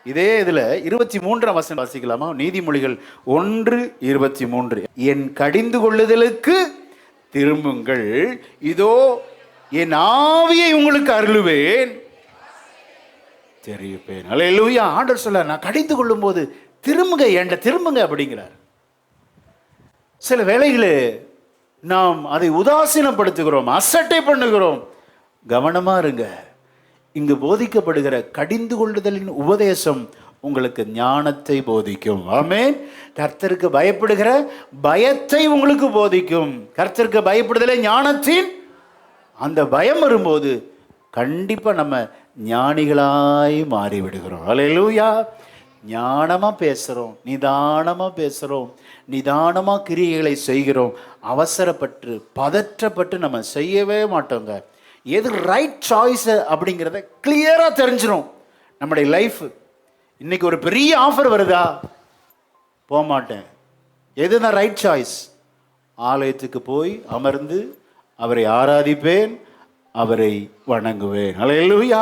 இதே இதில் 23ஆம் வசனம் வாசிக்கலாமா? நீதிமொழிகள் 1:23. என் கடிந்து கொள்ளுதலுக்கு திரும்புங்கள், இதோ என் ஆவியை உங்களுக்கு அருளுவேன், தெரிவிப்பேன். அல்லேலூயா. ஆண்டவர் சொல்ல, நான் கடிந்து கொள்ளும் போது திரும்புங்க, என்கிட்ட திரும்புங்க அப்படிங்கிறார். சில வேளைகளே நாம் அதை உதாசீனப்படுத்துகிறோம், அசட்டை பண்ணுகிறோம். கவனமா இருங்க. இங்கு போதிக்கப்படுகிற கடிந்து கொள்ளுதலின் உபதேசம் உங்களுக்கு ஞானத்தை போதிக்கும். ஆமென். கர்த்தருக்கு பயப்படுகிற பயத்தை உங்களுக்கு போதிக்கும். கர்த்தருக்கு பயப்படுதலே ஞானத்தின் அந்த பயம் வரும்போது கண்டிப்பா நம்ம ஞானிகளாய் மாறிவிடுகிறோம். அல்லேலூயா. ஞானமா பேசுறோம், நிதானமா பேசுறோம், நிதானமா கிரியைகளை செய்கிறோம். அவசரப்பட்டு பதற்றப்பட்டு நம்ம செய்யவே மாட்டோங்க. எது ரைட் சாய்ஸ் அப்படிங்கிறத கிளியரா தெரிஞ்சிடும். நம்முடைய லைஃப் இன்னைக்கு ஒரு பெரிய ஆஃபர் வருதா, போக மாட்டேன். எதுதான் ரைட் சாய்ஸ்? ஆலயத்துக்கு போய் அமர்ந்து அவரை ஆராதிப்பேன், அவரை வணங்குவேன். அல்லேலூயா.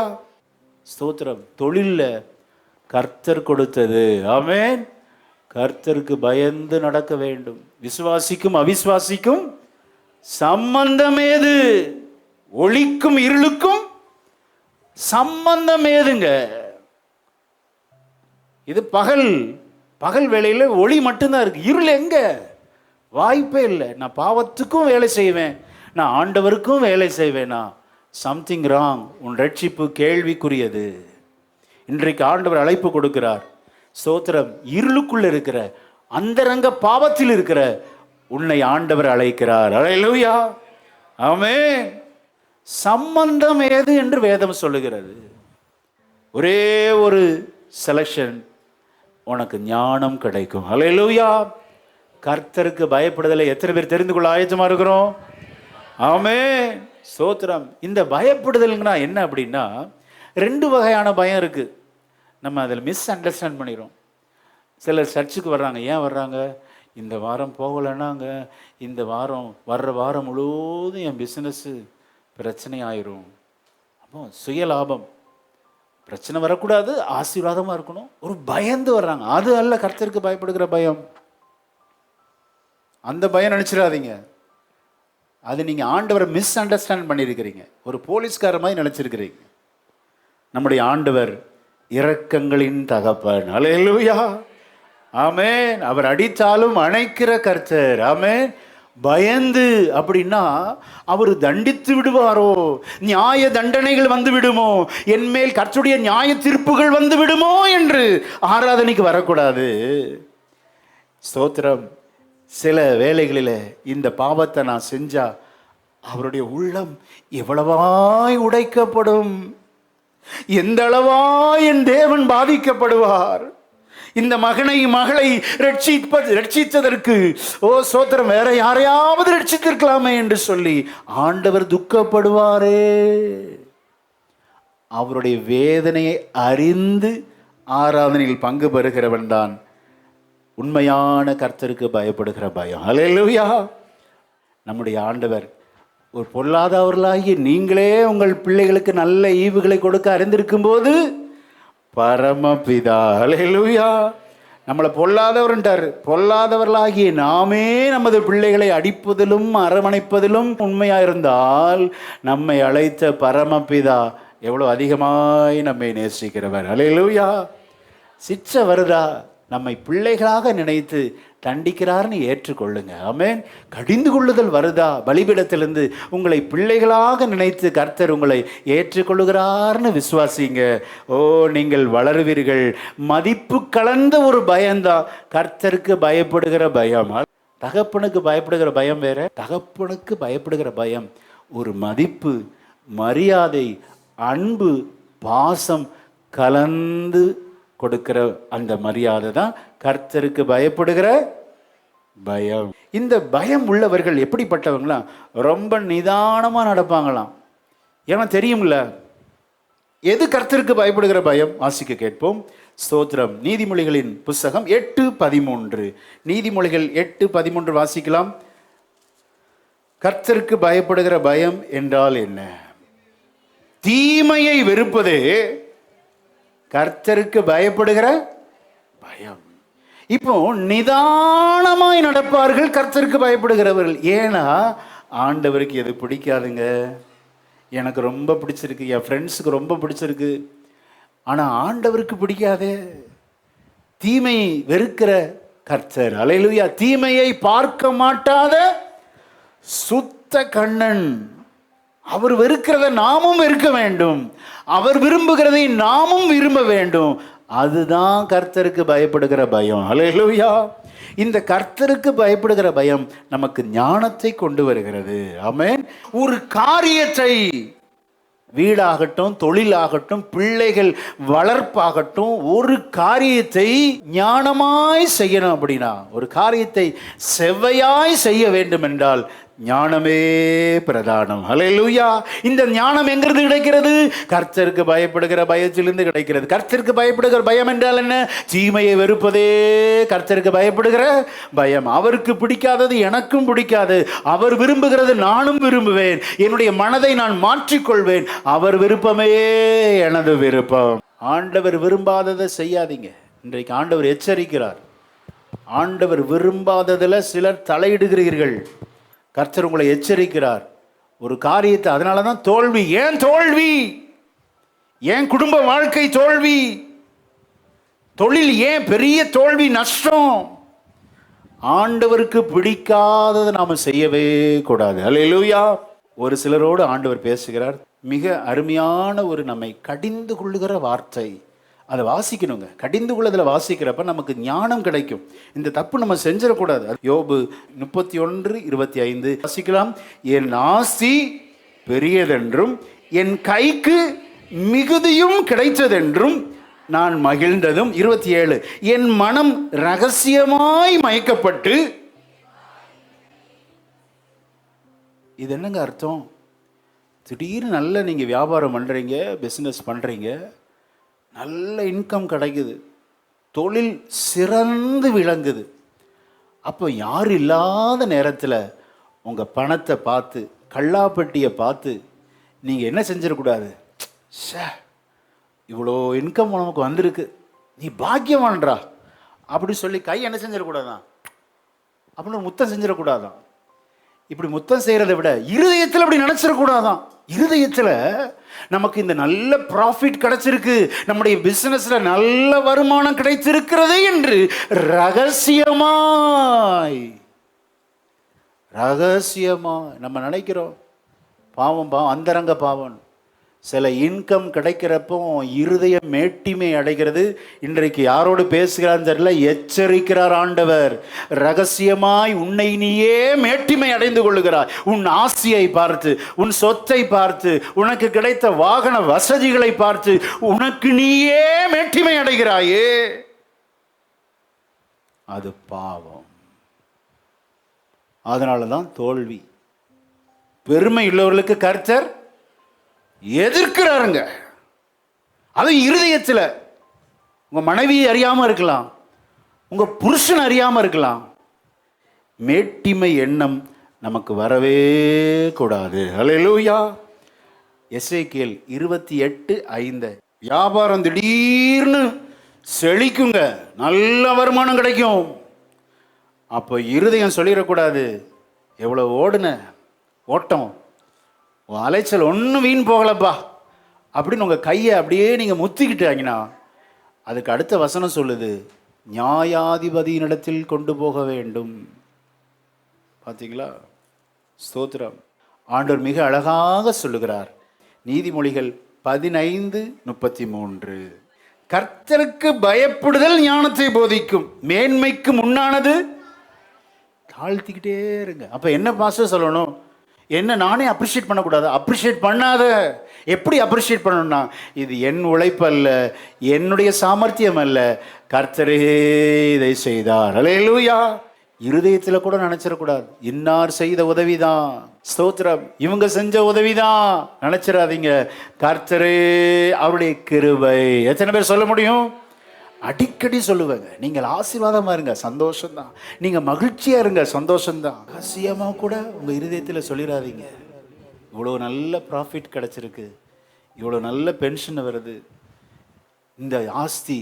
ஸ்தோத்திரம். தொழிலில் கர்த்தர் கொடுத்தது. ஆமென். கர்த்தருக்கு பயந்து நடக்க வேண்டும். விசுவாசிக்கும் அவிசுவாசிக்கும் சம்பந்தம் ஏது? ஒளிக்கும் இருளுக்கும் சம்பந்தம் ஏதுங்க? இது பகல் வேளையில் ஒளி மட்டும்தான் இருக்கு, இருள் எங்க? வாய்ப்பே இல்லை. நான் பாவத்துக்கும் வேலை செய்வேன், நான் ஆண்டவருக்கும் வேலை செய்வேனா? Something wrong. உன் ரட்சிப்பு கேள்விக்குரியது. இன்றைக்கு ஆண்டவர் அழைப்பு கொடுக்கிறார். ஸ்தோத்திரம். இருளுக்குள்ள இருக்கிற அந்தரங்க பாவத்தில் இருக்கிற உன்னை ஆண்டவர் அழைக்கிறார். அல்லேலூயா. ஆமென். சம்பந்தம் ஏது என்று வேதம் சொல்லுகிறது. ஒரே ஒரு செலக்ஷன், உனக்கு ஞானம் கிடைக்கும். அல்லேலூயா. கர்த்தருக்கு பயப்படுதலை எத்தனை பேர் தெரிந்து கொள்ள ஆயத்தமா இருக்கிறோம்? ஆமென். ஸ்தோத்திரம். இந்த பயப்படுதல்னா என்ன அப்படின்னா, 2 வகையான பயம் இருக்குது. நம்ம அதில் மிஸ் அண்டர்ஸ்டாண்ட் பண்ணிடுறோம். சிலர் சர்ச்சுக்கு வர்றாங்க. ஏன் வர்றாங்க? இந்த வாரம் போகலைன்னாங்க, இந்த வாரம் வர்ற வாரம் முழுவதும் என் பிஸ்னஸ்ஸு பிரச்சனை ஆயிரும். அப்போ சுயலாபம், பிரச்சனை வரக்கூடாது, ஆசீர்வாதமாக இருக்கணும், ஒரு பயந்து வர்றாங்க. அது அல்ல கர்த்தருக்கு பயப்படுகிற பயம். அந்த பயம் நினச்சிடாதீங்க. அது நீங்கள் ஆண்டவரை மிஸ் அண்டர்ஸ்டாண்ட் பண்ணியிருக்கிறீங்க. ஒரு போலீஸ்கார மாதிரி நினச்சிருக்கிறீங்க. நம்முடைய ஆண்டவர் இரக்கங்களின் தகப்பன். அல்லேலூயா. ஆமென். அவர் அடித்தாலும் அணைக்கிற கர்த்தர். ஆமென். பயந்து அப்படின்னா அவர் தண்டித்து விடுவாரோ, நியாய தண்டனைகள் வந்து விடுமோ, என்மேல் கர்த்தருடைய நியாய தீர்ப்புகள் வந்து விடுமோ என்று ஆராதனைக்கு வரக்கூடாது. ஸ்தோத்திரம். சில வேளைகளில் இந்த பாவத்தை நான் செஞ்சா அவருடைய உள்ளம் எவ்வளவாய் உடைக்கப்படும், எந்த அளவாய் என் தேவன் பாதிக்கப்படுவார். இந்த மகளை ரட்சித்ததற்கு ஓ ஸ்தோத்திரம், வேற யாரையாவது ரட்சித்திருக்கலாமே என்று சொல்லி ஆண்டவர் துக்கப்படுவாரே. அவருடைய வேதனையை அறிந்து ஆராதனையில் பங்கு பெறுகிறவன் தான் உண்மையான கர்த்தருக்கு பயப்படுகிற பயம். அல்லேலூயா. நம்முடைய ஆண்டவர் ஒரு பொல்லாதவர்களாகி நீங்களே உங்கள் பிள்ளைகளுக்கு நல்ல ஈவுகளை கொடுக்க அறிந்திருக்கும் போது பரமபிதா, அல்லேலூயா, நம்மளை பொல்லாதவர்ன்றார். பொல்லாதவர்களாகிய நாமே நமது பிள்ளைகளை அடிப்பதிலும் அரவணைப்பதிலும் உண்மையா இருந்தால் நம்மை அழைத்த பரமபிதா எவ்வளோ அதிகமாய் நம்மை நேசிக்கிறவர். அல்லேலூயா. சிற்ற வருதா, நம்மை பிள்ளைகளாக நினைத்து தண்டிக்கிறார்னு ஏற்றுக்கொள்ளுங்க. ஆமென். கடிந்து கொள்ளுதல் வருதா, பலிபீடத்திலிருந்து உங்களை பிள்ளைகளாக நினைத்து கர்த்தர் உங்களை ஏற்றுக்கொள்ளுகிறார்னு விசுவாசிங்க. ஓ, நீங்கள் வளருவீர்கள். மதிப்பு கலந்த ஒரு பயம்தான் கர்த்தருக்கு பயப்படுகிற பயம். தகப்பனுக்கு பயப்படுகிற பயம் வேற, தகப்பனுக்கு பயப்படுகிற பயம் ஒரு மதிப்பு, மரியாதை, அன்பு, பாசம் கலந்து கொடுக்கிற அந்த மரியாதை தான் கர்த்தருக்கு பயப்படுகிற பயம். இந்த பயம் உள்ளவர்கள் எப்படிப்பட்டவங்களாம்? ரொம்ப நிதானமா நடப்பாங்களாம். ஏன்னா தெரியும்ல எது கர்த்தருக்கு பயப்படுகிற பயம். வாசிக்க கேட்போம். ஸ்தோத்திரம். நீதிமொழிகளின் புஸ்தகம் 8:13. நீதிமொழிகள் 8:13 வாசிக்கலாம். கர்த்தருக்கு பயப்படுகிற பயம் என்றால் என்ன? தீமையை வெறுப்பதே கர்த்தருக்கு பயப்படுகிற பயம். இப்போ நிதானமாய் நடப்பார்கள் கர்த்தருக்கு பயப்படுகிறவர்கள். ஏன்னா ஆண்டவருக்கு எது பிடிக்காதுங்க. எனக்கு ரொம்ப பிடிச்சிருக்கு, என் ஃப்ரெண்ட்ஸுக்கு ரொம்ப பிடிச்சிருக்கு, ஆனால் ஆண்டவருக்கு பிடிக்காதே. தீமையை வெறுக்கிற கர்த்தர். அல்லேலூயா. தீமையை பார்க்க மாட்டாத சுத்த கண்ணன். அவர் வெறுக்கிறத நாமும் வெறுக்க வேண்டும், அவர் விரும்புகிறதை நாமும் விரும்ப வேண்டும். அதுதான் கர்த்தருக்கு பயப்படுகிற பயம். அல்லேலூயா. இந்த கர்த்தருக்கு பயப்படுகிற பயம் நமக்கு ஞானத்தை கொண்டு வருகிறது. ஆமென். ஒரு காரியத்தை, வீடாகட்டும், தொழிலாகட்டும், பிள்ளைகள் வளர்ப்பாகட்டும், ஒரு காரியத்தை ஞானமாய் செய்யணும் அப்படின்னா, ஒரு காரியத்தை செவ்வையாய் செய்ய வேண்டும் என்றால் ஞானமே பிரதானம். அல்லேலூயா. இந்த ஞானம் எங்கிருந்து கிடைக்கிறது? கர்த்தருக்கு பயப்படுகிற பயத்திலிருந்து கிடைக்கிறது. கர்த்தருக்கு பயப்படுகிற பயம் என்றால் என்ன? தீமையை வெறுப்பதே கர்த்தருக்கு பயப்படுகிற பயம். அவருக்கு பிடிக்காதது எனக்கும் பிடிக்காது, அவர் விரும்புகிறது நானும் விரும்புவேன். என்னுடைய மனதை நான் மாற்றிக்கொள்வேன். அவர் விருப்பமே எனது விருப்பம். ஆண்டவர் விரும்பாததை செய்யாதீங்க. இன்றைக்கு ஆண்டவர் எச்சரிக்கிறார். ஆண்டவர் விரும்பாததில் சிலர் தலையிடுகிறீர்கள். கர்த்தர் உங்களை எச்சரிக்கிறார். ஒரு காரியத்தை, அதனால தான் தோல்வி. ஏன் தோல்வி? ஏன் குடும்ப வாழ்க்கை தோல்வி? தொழில் ஏன் பெரிய தோல்வி, நஷ்டம்? ஆண்டவருக்கு பிடிக்காததை நாம செய்யவே கூடாது. அல்லேலூயா. ஒரு சிலரோடு ஆண்டவர் பேசுகிறார். மிக அருமையான ஒரு நம்மை கடிந்து கொள்ளுகிற வார்த்தை. அதை வாசிக்கணுங்க. கடிந்து கொள்ளதில் வாசிக்கிறப்ப நமக்கு ஞானம் கிடைக்கும். இந்த தப்பு நம்ம செஞ்சிடக்கூடாது. யோபு 31:25 வாசிக்கலாம். என் ஆசி பெரியதென்றும் என் கைக்கு மிகுதியும் கிடைத்ததென்றும் நான் மகிழ்ந்ததும். 27 என் மனம் ரகசியமாய் மயக்கப்பட்டு. இது என்னங்க அர்த்தம்? திடீர்னு நல்ல நீங்கள் வியாபாரம் பண்ணுறீங்க, பிஸ்னஸ் பண்ணுறீங்க, நல்ல இன்கம் கிடைக்குது, தொழில் சிறந்து விளங்குது. அப்போ யார் இல்லாத நேரத்தில் உங்கள் பணத்தை பார்த்து, கல்லாப்பட்டியை பார்த்து நீங்கள் என்ன செஞ்சிடக்கூடாது? இவ்வளோ இன்கம் நமக்கு வந்திருக்கு, நீ பாக்கியவான்றா அப்படி சொல்லி கை என்ன செஞ்சிடக்கூடாதான்? அப்படின்னு முத்தம் செஞ்சிடக்கூடாதான்? இப்படி முத்தம் செய்கிறத விட இருதயத்தில் அப்படி நினச்சிடக்கூடாதான்? இருதயத்தில் நமக்கு இந்த நல்ல ப்ராஃபிட் கிடைச்சிருக்கு, நம்முடைய பிஸ்னஸ்ல நல்ல வருமானம் கிடைத்திருக்கிறது என்று ரகசியமாய் நம்ம நினைக்கிறோம். பாவம், அந்தரங்க பாவம். சில இன்கம் கிடைக்கிறப்போ இருதயம் மேட்டிமை அடைகிறது. இன்றைக்கு யாரோடு பேசுகிறான்னு தெரியல, எச்சரிக்கிறார் ஆண்டவர். ரகசியமாய் உன்னை நீயே மேட்டிமை அடைந்து கொள்ளுகிறார். உன் ஆசையை பார்த்து, உன் சொத்தை பார்த்து, உனக்கு கிடைத்த வாகன வசதிகளை பார்த்து உனக்கு நீயே மேட்டிமை அடைகிறாயே, அது பாவம். அதனால தான் தோல்வி. பெருமை உள்ளவர்களுக்கு கர்த்தர் எதிர்க்கிறாருங்க. அது இருதயத்தில். உங்க மனைவி அறியாம இருக்கலாம், உங்க புருஷன் அறியாம இருக்கலாம். மேட்டிமை எண்ணம் நமக்கு வரவே கூடாது. அல்லேலூயா. எசேக்கியேல் 28:5 வியாபாரம் திடீர்னு செழிக்குங்க, நல்ல வருமானம் கிடைக்கும். அப்போ இருதயம் சொல்லிடக்கூடாது, எவ்வளோ ஓடுன ஓட்டம், அலைச்சல் ஒன்றும் வீண் போகலப்பா அப்படின்னு உங்கள் கையை அப்படியே நீங்கள் முத்திக்கிட்டாங்கன்னா, அதுக்கு அடுத்த வசனம் சொல்லுது, நியாயாதிபதியினிடத்தில் கொண்டு போக வேண்டும். பார்த்தீங்களா? ஸ்தோத்திரம். ஆண்டவர் மிக அழகாக சொல்லுகிறார். நீதிமொழிகள் 15:33, கர்த்தருக்கு பயப்படுதல் ஞானத்தை போதிக்கும், மேன்மைக்கு முன்னானது தாழ்த்திக்கிட்டே இருங்க. அப்போ என்ன பாஸ்டர் சொல்லணும்? என்ன நானே அப்ரிஷியேட் பண்ணக்கூடாது? அப்ரிஷியேட் பண்ணாத. எப்படி அப்ரிஷியேட் பண்ணணும்னா, இது என் உழைப்பு அல்ல, என்னுடைய சாமர்த்தியம் அல்ல, கர்த்தரே இதை செய்தார். அல்லேலூயா. இருதயத்தில் கூட நினைச்சிடக்கூடாது, இன்னார் செய்த உதவிதான், ஸ்தோத்திரம், இவங்க செஞ்ச உதவிதான் நினைச்சிடாதீங்க. கர்த்தரே அவருடைய கிருபை. எத்தனை பேர் சொல்ல முடியும்? அடிக்கடி சொல்லுவேங்க, நீங்கள் ஆசீர்வாதமா இருங்க, சந்தோஷம்தான். நீங்க மகிழ்ச்சியா இருங்க, சந்தோஷம்தான். ரகசியமா கூட உங்க இருதயத்தில் சொல்லிடாதீங்க, இவ்வளோ நல்ல ப்ராஃபிட் கிடைச்சிருக்கு, இவ்வளோ நல்ல பென்ஷன் வருது, இந்த ஆஸ்தி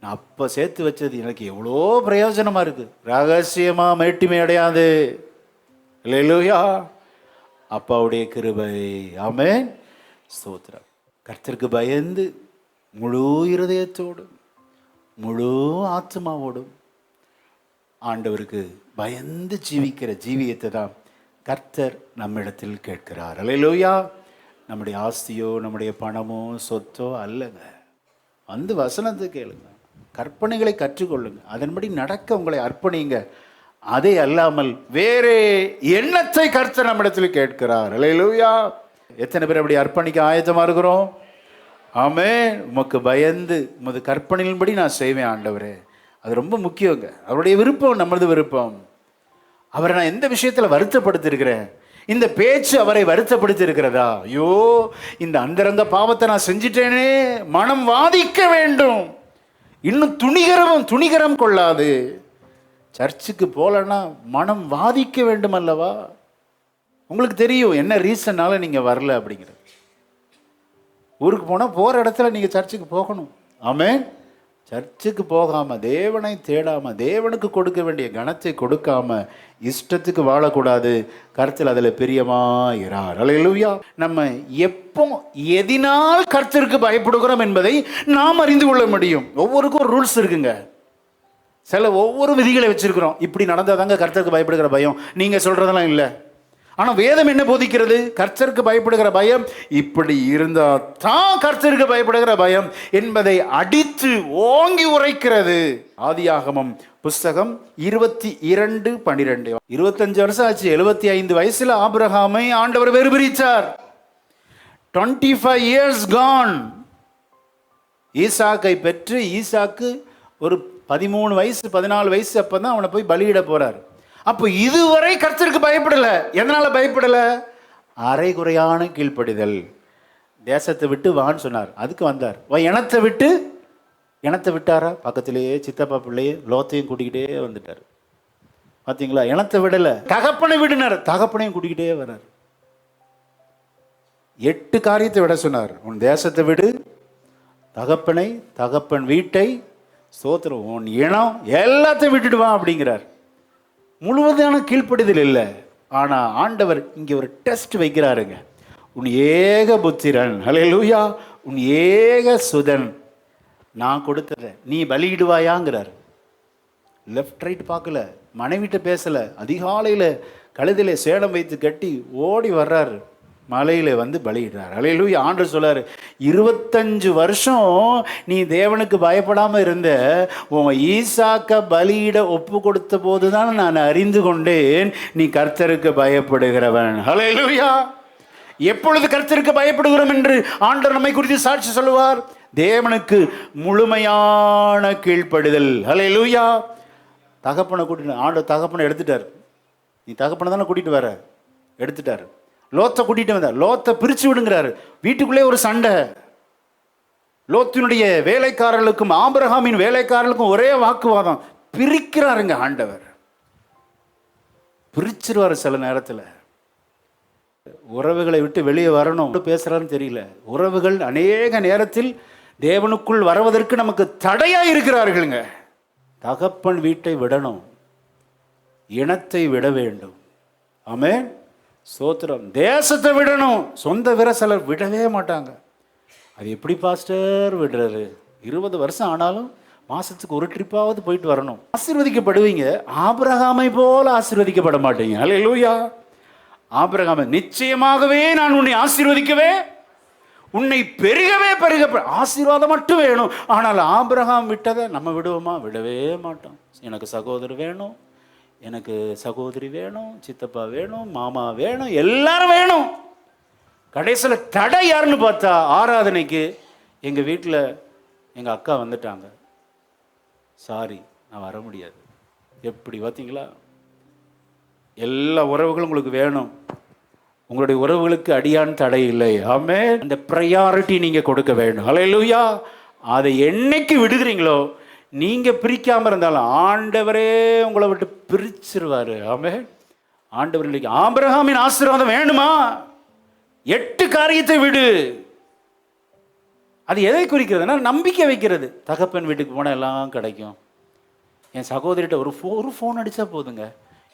நான் அப்போ சேர்த்து வச்சது எனக்கு எவ்வளோ பிரயோஜனமாக இருக்குது. ரகசியமாக மேட்டிமை அடையாது. அல்லேலூயா. அப்பாவுடைய கிருபை. ஆமென். ஸ்தோத்திரம். கர்த்தருக்கு பயந்து முழு இருதயத்தோடும் முழு ஆத்மாவோடும் ஆண்டவருக்கு பயந்து ஜீவிக்கிற ஜீவியத்தை தான் கர்த்தர் நம்மிடத்தில் கேட்கிறார். அல்லேலூயா. நம்முடைய ஆஸ்தியோ நம்முடைய பணமோ சொத்தோ அல்லங்க. வந்து வசனத்தை கேளுங்க, கற்பனைகளை கற்றுக்கொள்ளுங்க, அதன்படி நடக்க உங்களை அர்ப்பணிங்க. அதை அல்லாமல் வேறே எண்ணத்தை கர்த்தர் நம்மிடத்தில் கேட்கிறார். அல்லேலூயா. எத்தனை பேர் அப்படி அர்ப்பணிக்க ஆயத்தமாக இருக்கிறோம்? ஆமென். உமக்கு பயந்து உமது கற்பனையின்படி நான் செய்வேன் ஆண்டவரே. அது ரொம்ப முக்கியங்க. அவருடைய விருப்பம் நமது விருப்பம். அவரை நான் எந்த விஷயத்தில் வருத்தப்படுத்திருக்கிறேன்? இந்த பேச்சு அவரை வருத்தப்படுத்தி இருக்கிறதா? ஐயோ, இந்த அந்தரங்க பாவத்தை நான் செஞ்சிட்டேனே, மனம் வாதிக்க வேண்டும். இன்னும் துணிகரம் கொள்ளாது. சர்ச்சுக்கு போலன்னா மனம் வாதிக்க வேண்டும் அல்லவா? உங்களுக்கு தெரியும் என்ன ரீசன்னால நீங்க வரல அப்படிங்கிறது. ஊருக்கு போனால் போகிற இடத்துல நீங்கள் சர்ச்சுக்கு போகணும். ஆமென். சர்ச்சுக்கு போகாமல், தேவனை தேடாமல், தேவனுக்கு கொடுக்க வேண்டிய கனத்தை கொடுக்காம இஷ்டத்துக்கு வாழக்கூடாது. கர்த்தர் அதில் பிரியமாயிரார். அல்லேலூயா. நம்ம எப்போ எதினால் கர்த்தருக்கு பயப்படுகிறோம் என்பதை நாம் அறிந்து கொள்ள முடியும். ஒவ்வொருக்கும் ஒரு ரூல்ஸ் இருக்குங்க. ஒவ்வொரு விதிகளை வச்சிருக்கிறோம். இப்படி நடந்தாதாங்க கர்த்தருக்கு பயப்படுகிற பயம். நீங்கள் சொல்கிறதெல்லாம் இல்லை. ஆனால் வேதம் என்ன போதிக்கிறது? கர்த்தருக்கு பயப்படுகிற பயம் இப்படி இருந்தால் தான் கர்த்தருக்கு பயப்படுகிற பயம் என்பதை அடித்து ஓங்கி உரைக்கிறது. ஆதியாகமம் புஸ்தகம் 22:12. 25 வருஷம் ஆச்சு. 75 வயசுல ஆபிரகாமை ஆண்டவர் வேறு பிரித்தார். 25 years gone. ஈசாக்கை பெற்று ஈசாக்கு ஒரு 13 வயசு 14 வயசு அப்பதான் அவனை போய் பலியிட போறார். அப்போ இதுவரை கர்த்தருக்கு பயப்படல. எதனால பயப்படல? அரைகுறையான கீழ்ப்படிதல். தேசத்தை விட்டு வான்னு சொன்னார், அதுக்கு வந்தார். இனத்தை விட்டாரா? பக்கத்திலேயே சித்தப்பா பிள்ளையே லோத்தையும் கூட்டிக்கிட்டே வந்துட்டார். பார்த்தீங்களா? இனத்தை விடல, தகப்பனை விடுனார், தகப்பனையும் கூட்டிக்கிட்டே வர்றார். 8 காரியத்தை விட சொன்னார். உன் தேசத்தை விடு, தகப்பனை, தகப்பன் வீட்டை, ஸ்தோத்திரம், உன் இனம் எல்லாத்தையும் விட்டுடுவான் அப்படிங்கிறார். முழுவதான கீழ்ப்படிதல் இல்லை. ஆனால் ஆண்டவர் இங்கே ஒரு டெஸ்ட் வைக்கிறாருங்க. உன் ஏக புத்திரன், ஹல்லேலூயா, உன் ஏக சுதன் நான் கொடுத்தத நீ பலியிடுவாயாங்கிறார். லெஃப்ட் ரைட் பார்க்கல, மனைவிட்ட பேசல. அதிகாலையில் கழுதில சேலம் வைத்து கட்டி ஓடி வர்றாரு, மலையில் வந்து பலியிடுறார். ஹல்லேலூயா. ஆண்டவர் சொல்றாரு, 25 வருஷம் நீ தேவனுக்கு பயப்படாமல் இருந்த, உன் ஈசாக்க பலியிட ஒப்பு கொடுத்த போது தான் நான் அறிந்து கொண்டேன் நீ கர்த்தருக்கு பயப்படுகிறவன். ஹல்லேலூயா. எப்பொழுது கர்த்தருக்கு பயப்படுகிறோம் என்று ஆண்டவர் நம்மை குறித்து சாட்சி சொல்லுவார்? தேவனுக்கு முழுமையான கீழ்ப்படிதல். ஹல்லேலூயா. தகப்பனை கூட்டிட்டு ஆண்டவர் தகப்பனை எடுத்துட்டார். நீ தகப்பனை தானே கூட்டிட்டு வர, எடுத்துட்டார். லோத்தை கூட்டிட்டு வந்தார். லோத்தை பிரிச்சு விடுங்கிறாரு. வீட்டுக்குள்ளே ஒரு சண்டை. லோத்தினுடைய வேலைக்காரர்களுக்கும் ஆபிரகாமின் வேலைக்காரர்களுக்கும் ஒரே வாக்குவாதம். பிரிக்கிறாருங்க ஆண்டவர், பிரிச்சிருவாரு. சில நேரத்தில் உறவுகளை விட்டு வெளியே வரணும் பேசுறாருன்னு தெரியல. உறவுகள் அநேக நேரத்தில் தேவனுக்குள் வருவதற்கு நமக்கு தடையா இருக்கிறார்களுங்க. தகப்பன் வீட்டை விடணும், இனத்தை விட வேண்டும். ஆமென், ஸ்தோத்திரம். தேசத்தை விடணும், சொந்த விரசலர் விடவே மாட்டாங்க. அது எப்படி பாஸ்டர் விடுறது? 20 வருஷம் ஆனாலும் மாசத்துக்கு ஒரு ட்ரிப்பாவது போயிட்டு வரணும். ஆசீர்வதிக்கப்படுவீங்க, ஆபிரகாமை போல ஆசீர்வதிக்கப்பட மாட்டீங்க. அல்லேலூயா. ஆபிரகாமை நிச்சயமாகவே நான் உன்னை ஆசீர்வதிக்கவே, உன்னை பெருகவே ஆசீர்வாதம் மட்டும் வேணும். ஆனால் ஆபிரகாம் விட்டதை நம்ம விடுவோமா? விடவே மாட்டோம். எனக்கு சகோதரர் வேணும், எனக்கு சகோதரி வேணும், சித்தப்பா வேணும், மாமா வேணும், எல்லாரும் வேணும். கடைசியில் தடை யாருன்னு பார்த்தா, ஆராதனைக்கு எங்கள் வீட்டில் எங்கள் அக்கா வந்துட்டாங்க, சாரி நான் வர முடியாது. எப்படி பார்த்தீங்களா? எல்லா உறவுகளும் உங்களுக்கு வேணும், உங்களுடைய உறவுகளுக்கு அடியான் தடை இல்லை. ஆமென். அந்த ப்ரையாரிட்டி நீங்கள் கொடுக்க வேண்டும். அல்லேலூயா. அதை என்னைக்கு விடுகிறீங்களோ, நீங்கள் பிரிக்காமல் இருந்தாலும் ஆண்டவரே உங்களை விட்டு பிரிச்சிருவார். ஆமென். ஆண்டவர் இன்னைக்கு ஆபிரகாமின் ஆசீர்வாதம் வேணுமா? 8 காரியத்தை விடு. அது எதை குறிக்கிறதுனா நம்பிக்கை வைக்கிறது. தகப்பன் வீட்டுக்கு போனால் எல்லாம் கிடைக்கும். என் சகோதரிட்ட ஒரு ஃபோன் அடித்தா போதுங்க,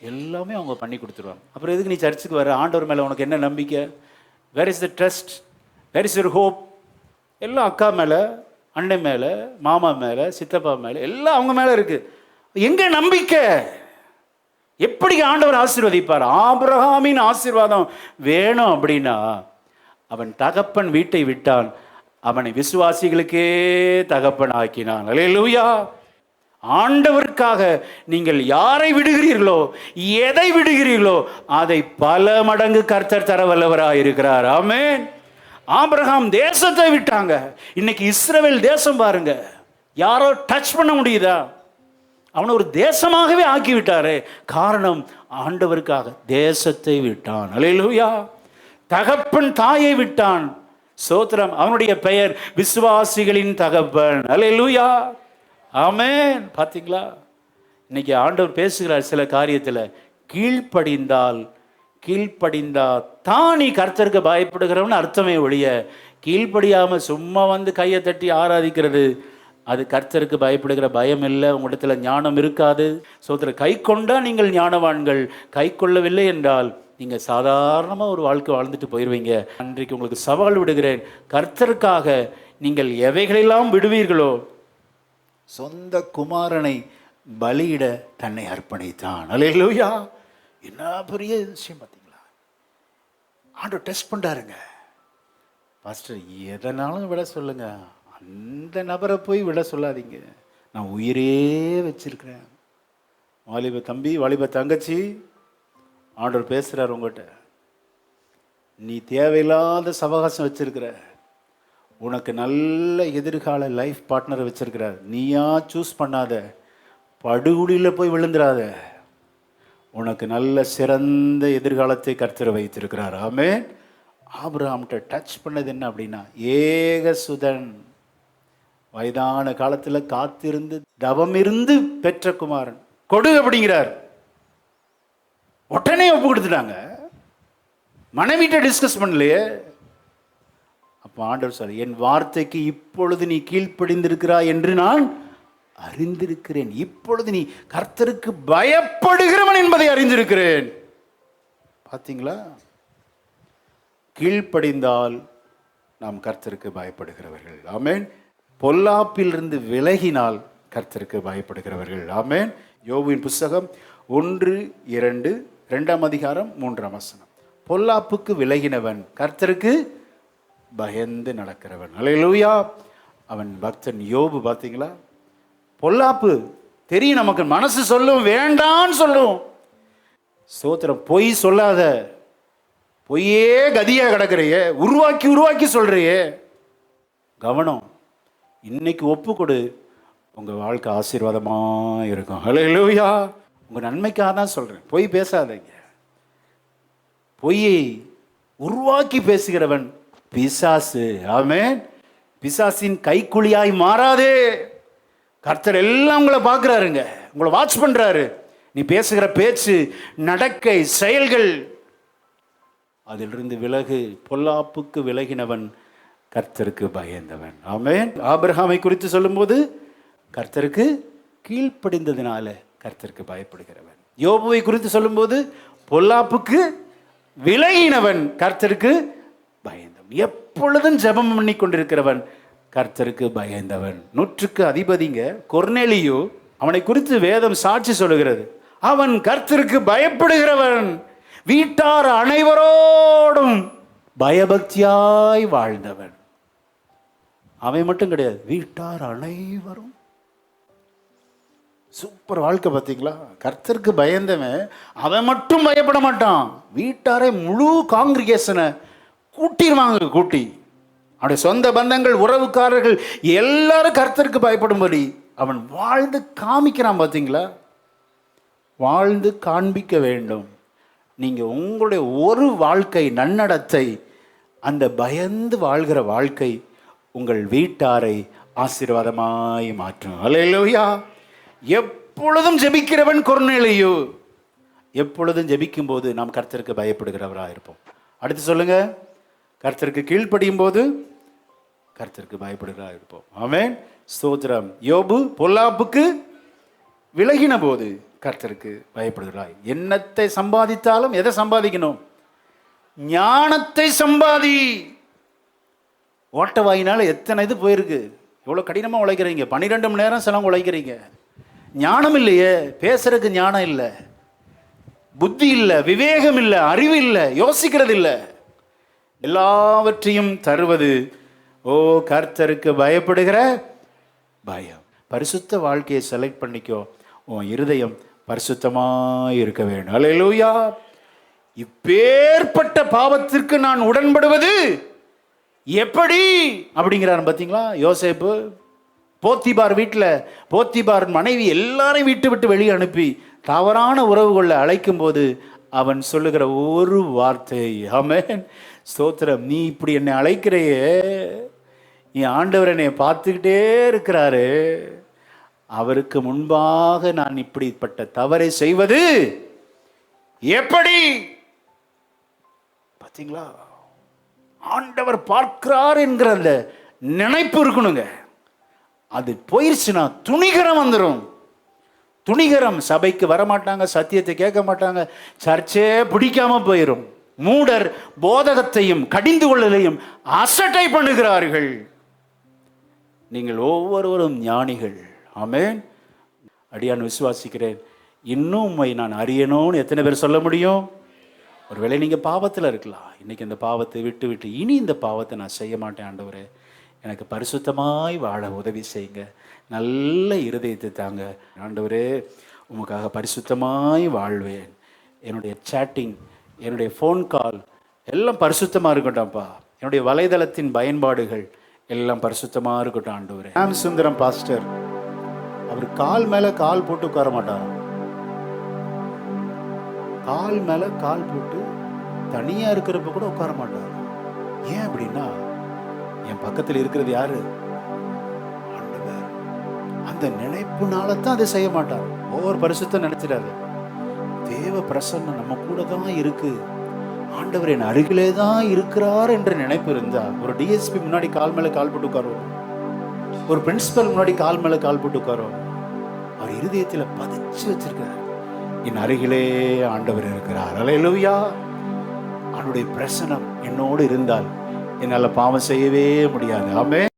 எல்லாமே அவங்க பண்ணி கொடுத்துருவாங்க. அப்புறம் எதுக்கு நீ சர்ச்சுக்கு வர? ஆண்டவர் மேலே உனக்கு என்ன நம்பிக்கை? Where is the trust? Where is your hope? எல்லாம் அக்கா மேலே, அண்ணன் மேலே, மாமா மேலே, சித்தப்பா மேலே, எல்லாம் அவங்க மேலே இருக்குது. எங்கே நம்பிக்கை? எப்படி ஆண்டவர் ஆசீர்வதிப்பார்? ஆபிரகாமின் ஆசீர்வாதம் வேணும் அப்படின்னா, அவன் தகப்பன் வீட்டை விட்டான், அவனை விசுவாசிகளுக்கே தகப்பன் ஆக்கினான். அல்லேலூயா. ஆண்டவருக்காக நீங்கள் யாரை விடுகிறீர்களோ, எதை விடுகிறீர்களோ, அதை பல மடங்கு கர்த்தர் தர வல்லவராக இருக்கிறார். ஆமென். ஆபிரகாம் தேசத்தை விட்டாங்க. இன்னைக்கு இஸ்ரவேல் தேசம் பாருங்க, யாரோ டச் பண்ண முடியுதா? அவனை ஒரு தேசமாகவே ஆக்கி விட்டாரே. காரணம், ஆண்டவருக்காக தேசத்தை விட்டான். அல்லேலூயா. தகப்பன் தாயை விட்டான். ஸ்தோத்திரம். அவனுடைய பெயர் விசுவாசிகளின் தகப்பன். அல்லேலூயா. ஆமென். பார்த்தீங்களா? இன்னைக்கு ஆண்டவர் பேசுகிறார் சில காரியத்தில். கீழ்ப்படிந்தால் தான் நீ கர்த்தருக்கு பயப்படுகிறவன்னு அர்த்தமே ஒழிய, கீழ்ப்படியாமல் சும்மா வந்து கையை தட்டி ஆராதிக்கிறது அது கர்த்தருக்கு பயப்படுகிற பயம் இல்லை. உங்களிடத்துல ஞானம் இருக்காது. ஸ்தோத்திரம். கை கொண்டா நீங்கள் ஞானவான்கள், கை கொள்ளவில்லை என்றால் நீங்கள் சாதாரணமாக ஒரு வாழ்க்கை வாழ்ந்துட்டு போயிடுவீங்க. அன்றைக்கு உங்களுக்கு சவால் விடுகிறேன். கர்த்தருக்காக நீங்கள் எவைகளெல்லாம் விடுவீர்களோ, சொந்த குமாரனை பலியிட தன்னை அர்ப்பணித்தான். அல்லேலூயா. என்ன பெரிய விஷயம் பார்த்தீங்களா? ஆண்டவர் டெஸ்ட் பண்ணுறாருங்க. பாஸ்டர் எதனாலும் விட சொல்லுங்க, அந்த நபரை போய் விட சொல்லாதீங்க, நான் உயிரே வச்சிருக்கிறேன். வாலிப தம்பி, வாலிப தங்கச்சி, ஆண்டவர் பேசுகிறார் உங்கள்கிட்ட. நீ தேவையில்லாத சவகாசம் வச்சிருக்கிற, உனக்கு நல்ல எதிர்கால லைஃப் பார்ட்னரை வச்சிருக்கிறார், நீயா சூஸ் பண்ணாத, படுகுடியில் போய் விழுந்துடாத. உனக்கு நல்ல சிறந்த எதிர்காலத்தை கர்த்தர் வைத்திருக்கிறார். ஆமென். ஆபிரகாம்கிட்ட டச் பண்ணது என்ன அப்படின்னா, ஏகசுதன், வயதான காலத்தில் காத்திருந்து தவம் இருந்து பெற்ற குமாரன், கொடு அப்படிங்கிறார். உடனே ஒப்பு கொடுத்துட்டாங்க. மனைவிட்ட டிஸ்கஸ் பண்ணலையே. அப்போ ஆண்டவர் சார், என் வார்த்தைக்கு இப்பொழுது நீ கீழ்ப்படிந்திருக்கிறாய் என்று நான் அறிந்திருக்கிறேன். இப்பொழுது நீ கர்த்தருக்கு பயப்படுகிறவன் என்பதை அறிந்திருக்கிறேன். பார்த்தீங்களா? கீழ்ப்படிந்தால் நாம் கர்த்தருக்கு பயப்படுகிறவர்கள். ஆமென். பொல்லாப்பிலிருந்து விலகினால் கர்த்தருக்கு பயப்படுகிறவர்கள். ஆமென். யோபுவின் புஸ்தகம் 1:2 அதிகாரம் 3 பொல்லாப்புக்கு விலகினவன் கர்த்தருக்கு பயந்து நடக்கிறவன். அல்லேலூயா. அவன் பக்தன் யோபு. பார்த்தீங்களா? பொல்லாப்பு தெரியும் நமக்கு, மனசு சொல்லும், வேண்டான்னு சொல்லும். ஸ்தோத்திரம். பொய் சொல்லாத, பொய்யே கதியா கிடக்கிறையே, உருவாக்கி சொல்றியே. கவனம். இன்னைக்கு ஒப்பு கொடு, உங்க வாழ்க்கை ஆசீர்வாதமா இருக்கும். அல்லேலூயா. உங்க நன்மைக்காக தான் சொல்றேன். பொய் பேசாதீங்க. பொய்யை உருவாக்கி பேசுகிறவன் பிசாசு. ஆமென். பிசாசின் கைக்குழியாய் மாறாதே. கர்த்தர் எல்லாம் உங்களை பார்க்குறாருங்க, உங்களை வாட்ச் பண்றாரு. நீ பேசுகிற பேச்சு, நடக்கை, செயல்கள், அதிலிருந்து விலகு. பொல்லாப்புக்கு விலகினவன் கர்த்தருக்கு பயந்தவன். ஆமென். ஆபிரகாமை குறித்து சொல்லும்போது கர்த்தருக்கு கீழ்ப்படிந்ததினால கர்த்தருக்கு பயப்படுகிறவன். யோபுவை குறித்து சொல்லும்போது பொல்லாப்புக்கு விலகினவன், கர்த்தருக்கு பயந்தவன். எப்பொழுதும் ஜெபம் பண்ணி கொண்டிருக்கிறவன், கர்த்தருக்கு பயந்தவன். 100க்கு அதிபதிங்க கொர்நேலியு, அவனை குறித்து வேதம் சாட்சி சொல்லுகிறது. அவன் கர்த்தருக்கு பயப்படுகிறவன், வீட்டார் அனைவரோடும் பயபக்தியாய் வாழ்ந்தவன். அவன் மட்டும் கிடையாது, வீட்டார் அனைவரும். சூப்பர் வாழ்க்கை பார்த்தீங்களா? கர்த்தருக்கு பயந்தவன் அவன் மட்டும் பயப்பட மாட்டான், வீட்டாரை முழு காங்கிரிகேஷனை கூட்டிடுவாங்க. கூட்டி அவனுடைய சொந்த பந்தங்கள், உறவுக்காரர்கள் எல்லாரும் கர்த்தருக்கு பயப்படும்படி அவன் வாழ்ந்து காமிக்கிறான். பார்த்தீங்களா? வாழ்ந்து காண்பிக்க வேண்டும். நீங்கள் உங்களுடைய ஒரு வாழ்க்கை நன்னடத்தை, அந்த பயந்து வாழ்கிற வாழ்க்கை உங்கள் வீட்டாரை ஆசீர்வாதமாய் மாற்றும். அல்லேலூயா. எப்பொழுதும் ஜெபிக்கிறவன் கொர்நேலியு. எப்பொழுதும் ஜெபிக்கும் போது நாம் கர்த்தருக்கு பயப்படுகிறவராக இருப்போம். அடுத்து சொல்லுங்க, கர்த்தருக்கு கீழ்ப்படியும் போது கர்த்தருக்கு பயப்படுகிறவராக இருப்போம். ஆமென். ஸ்தோத்திரம். யோபு பொல்லாப்புக்கு விலகின போது கர்த்தருக்கு பயப்படுகிறாய். என்னத்தை சம்பாதித்தாலும் எதை சம்பாதிக்கணும்? ஞானத்தை சம்பாதி. ஓட்ட வாயினால எத்தனை இது போயிருக்கு. எவ்வளோ கடினமாக உழைக்கிறீங்க, 12 மணி நேரம் சிலவங்க உழைக்கிறீங்க. ஞானம் இல்லையே, பேசுறதுக்கு ஞானம் இல்லை, புத்தி இல்லை, விவேகம் இல்லை, அறிவு இல்லை, யோசிக்கிறது இல்லை. எல்லாவற்றையும் தருவது ஓ கர்த்தருக்கு பயப்படுகிற பயம். பரிசுத்த வாழ்க்கையை செலக்ட் பண்ணிக்கோ. உன் இருதயம் பரிசுத்தமாய் இருக்க வேண்டும். அல்லேலூயா. இப்பேற்பட்ட பாவத்திற்கு நான் உடன்படுவது எப்படி அப்படிங்கிறார் பார்த்தீங்களா? யோசேப்பு போத்திபார் வீட்டில், போத்திபார் மனைவி எல்லாரையும் வீட்டு விட்டு வெளியே அனுப்பி தவறான உறவுகளை அழைக்கும் போது அவன் சொல்லுகிற ஒரு வார்த்தை, ஆமென், ஸ்தோத்திரம், நீ இப்படி என்னை அழைக்கிறையே, என் ஆண்டவர் என்னை பார்த்துக்கிட்டே இருக்கிறாரு, அவருக்கு முன்பாக நான் இப்படிப்பட்ட தவறை செய்வது எப்படி? பார்த்தீங்களா? ஆண்டவர் பார்க்கிறார் என்கிற அந்த நினைப்பு இருக்கணுங்க. அது போயிடுச்சுன்னா துணிகரம் வந்துடும். துணிகரம். சபைக்கு வரமாட்டாங்க, சத்தியத்தை கேட்க மாட்டாங்க, சர்ச்சே பிடிக்காம போயிடும். மூடர் போதகத்தையும் கடிந்து கொள்ளலையும் அசட்டை பண்ணுகிறார்கள். நீங்கள் ஒவ்வொருவரும் ஞானிகள். ஆமென். அடியான் விசுவாசிக்கிறேன். இன்னும் உம்மை நான் அறியணும்னு எத்தனை பேர் சொல்ல முடியும்? ஒருவேளை நீங்கள் பாவத்தில் இருக்கலாம். இன்னைக்கு இந்த பாவத்தை விட்டு விட்டு இனி இந்த பாவத்தை நான் செய்ய மாட்டேன் ஆண்டவரே, எனக்கு பரிசுத்தமாய் வாழ உதவி செய்யுங்க, நல்ல இருதயத்தை தாங்க ஆண்டவரே, உமக்காக பரிசுத்தமாய் வாழ்வேன், என்னுடைய சேட்டிங், என்னுடைய ஃபோன் கால் எல்லாம் பரிசுத்தமாக இருக்கட்டும்ப்பா, என்னுடைய வலைதளத்தின் பயன்பாடுகள் எல்லாம் பரிசுத்தமாக இருக்கட்டும் ஆண்டவரே. சுந்தரம் பாஸ்டர் அவர் கால் மேலே கால் போட்டு உட்கார மாட்டார். கால் மேலே கால் போட்டு தனியாக இருக்கிறப்ப கூட உட்கார மாட்டார். ஏன் அப்படின்னா, என் பக்கத்தில் இருக்கிறது யாரு? ஆண்டவர். அந்த நினைப்புனால தான் அதை செய்ய மாட்டார். ஒவ்வொரு பரிசுத்தம் நினைச்சிடாரு. தேவ பிரசன்னம் நம்ம கூட தான் இருக்கு, ஆண்டவர் என் அருகிலே தான் இருக்கிறார் என்ற நினைப்பு இருந்தா, ஒரு டிஎஸ்பி முன்னாடி கால் மேலே கால் போட்டு உட்காருவோம், ஒரு பிரின்சிபல் முன்னாடி கால் மேலே கால் போட்டு உட்காருவோம். அவர் இருதயத்தில் பதிச்சு வச்சிருக்கிறார், என் அருகிலே ஆண்டவர் இருக்கிறார். அல்லேலூயா. அவருடைய பிரசனம் என்னோடு இருந்தால் என்னால் பாவம் செய்யவே முடியாது. ஆமென்.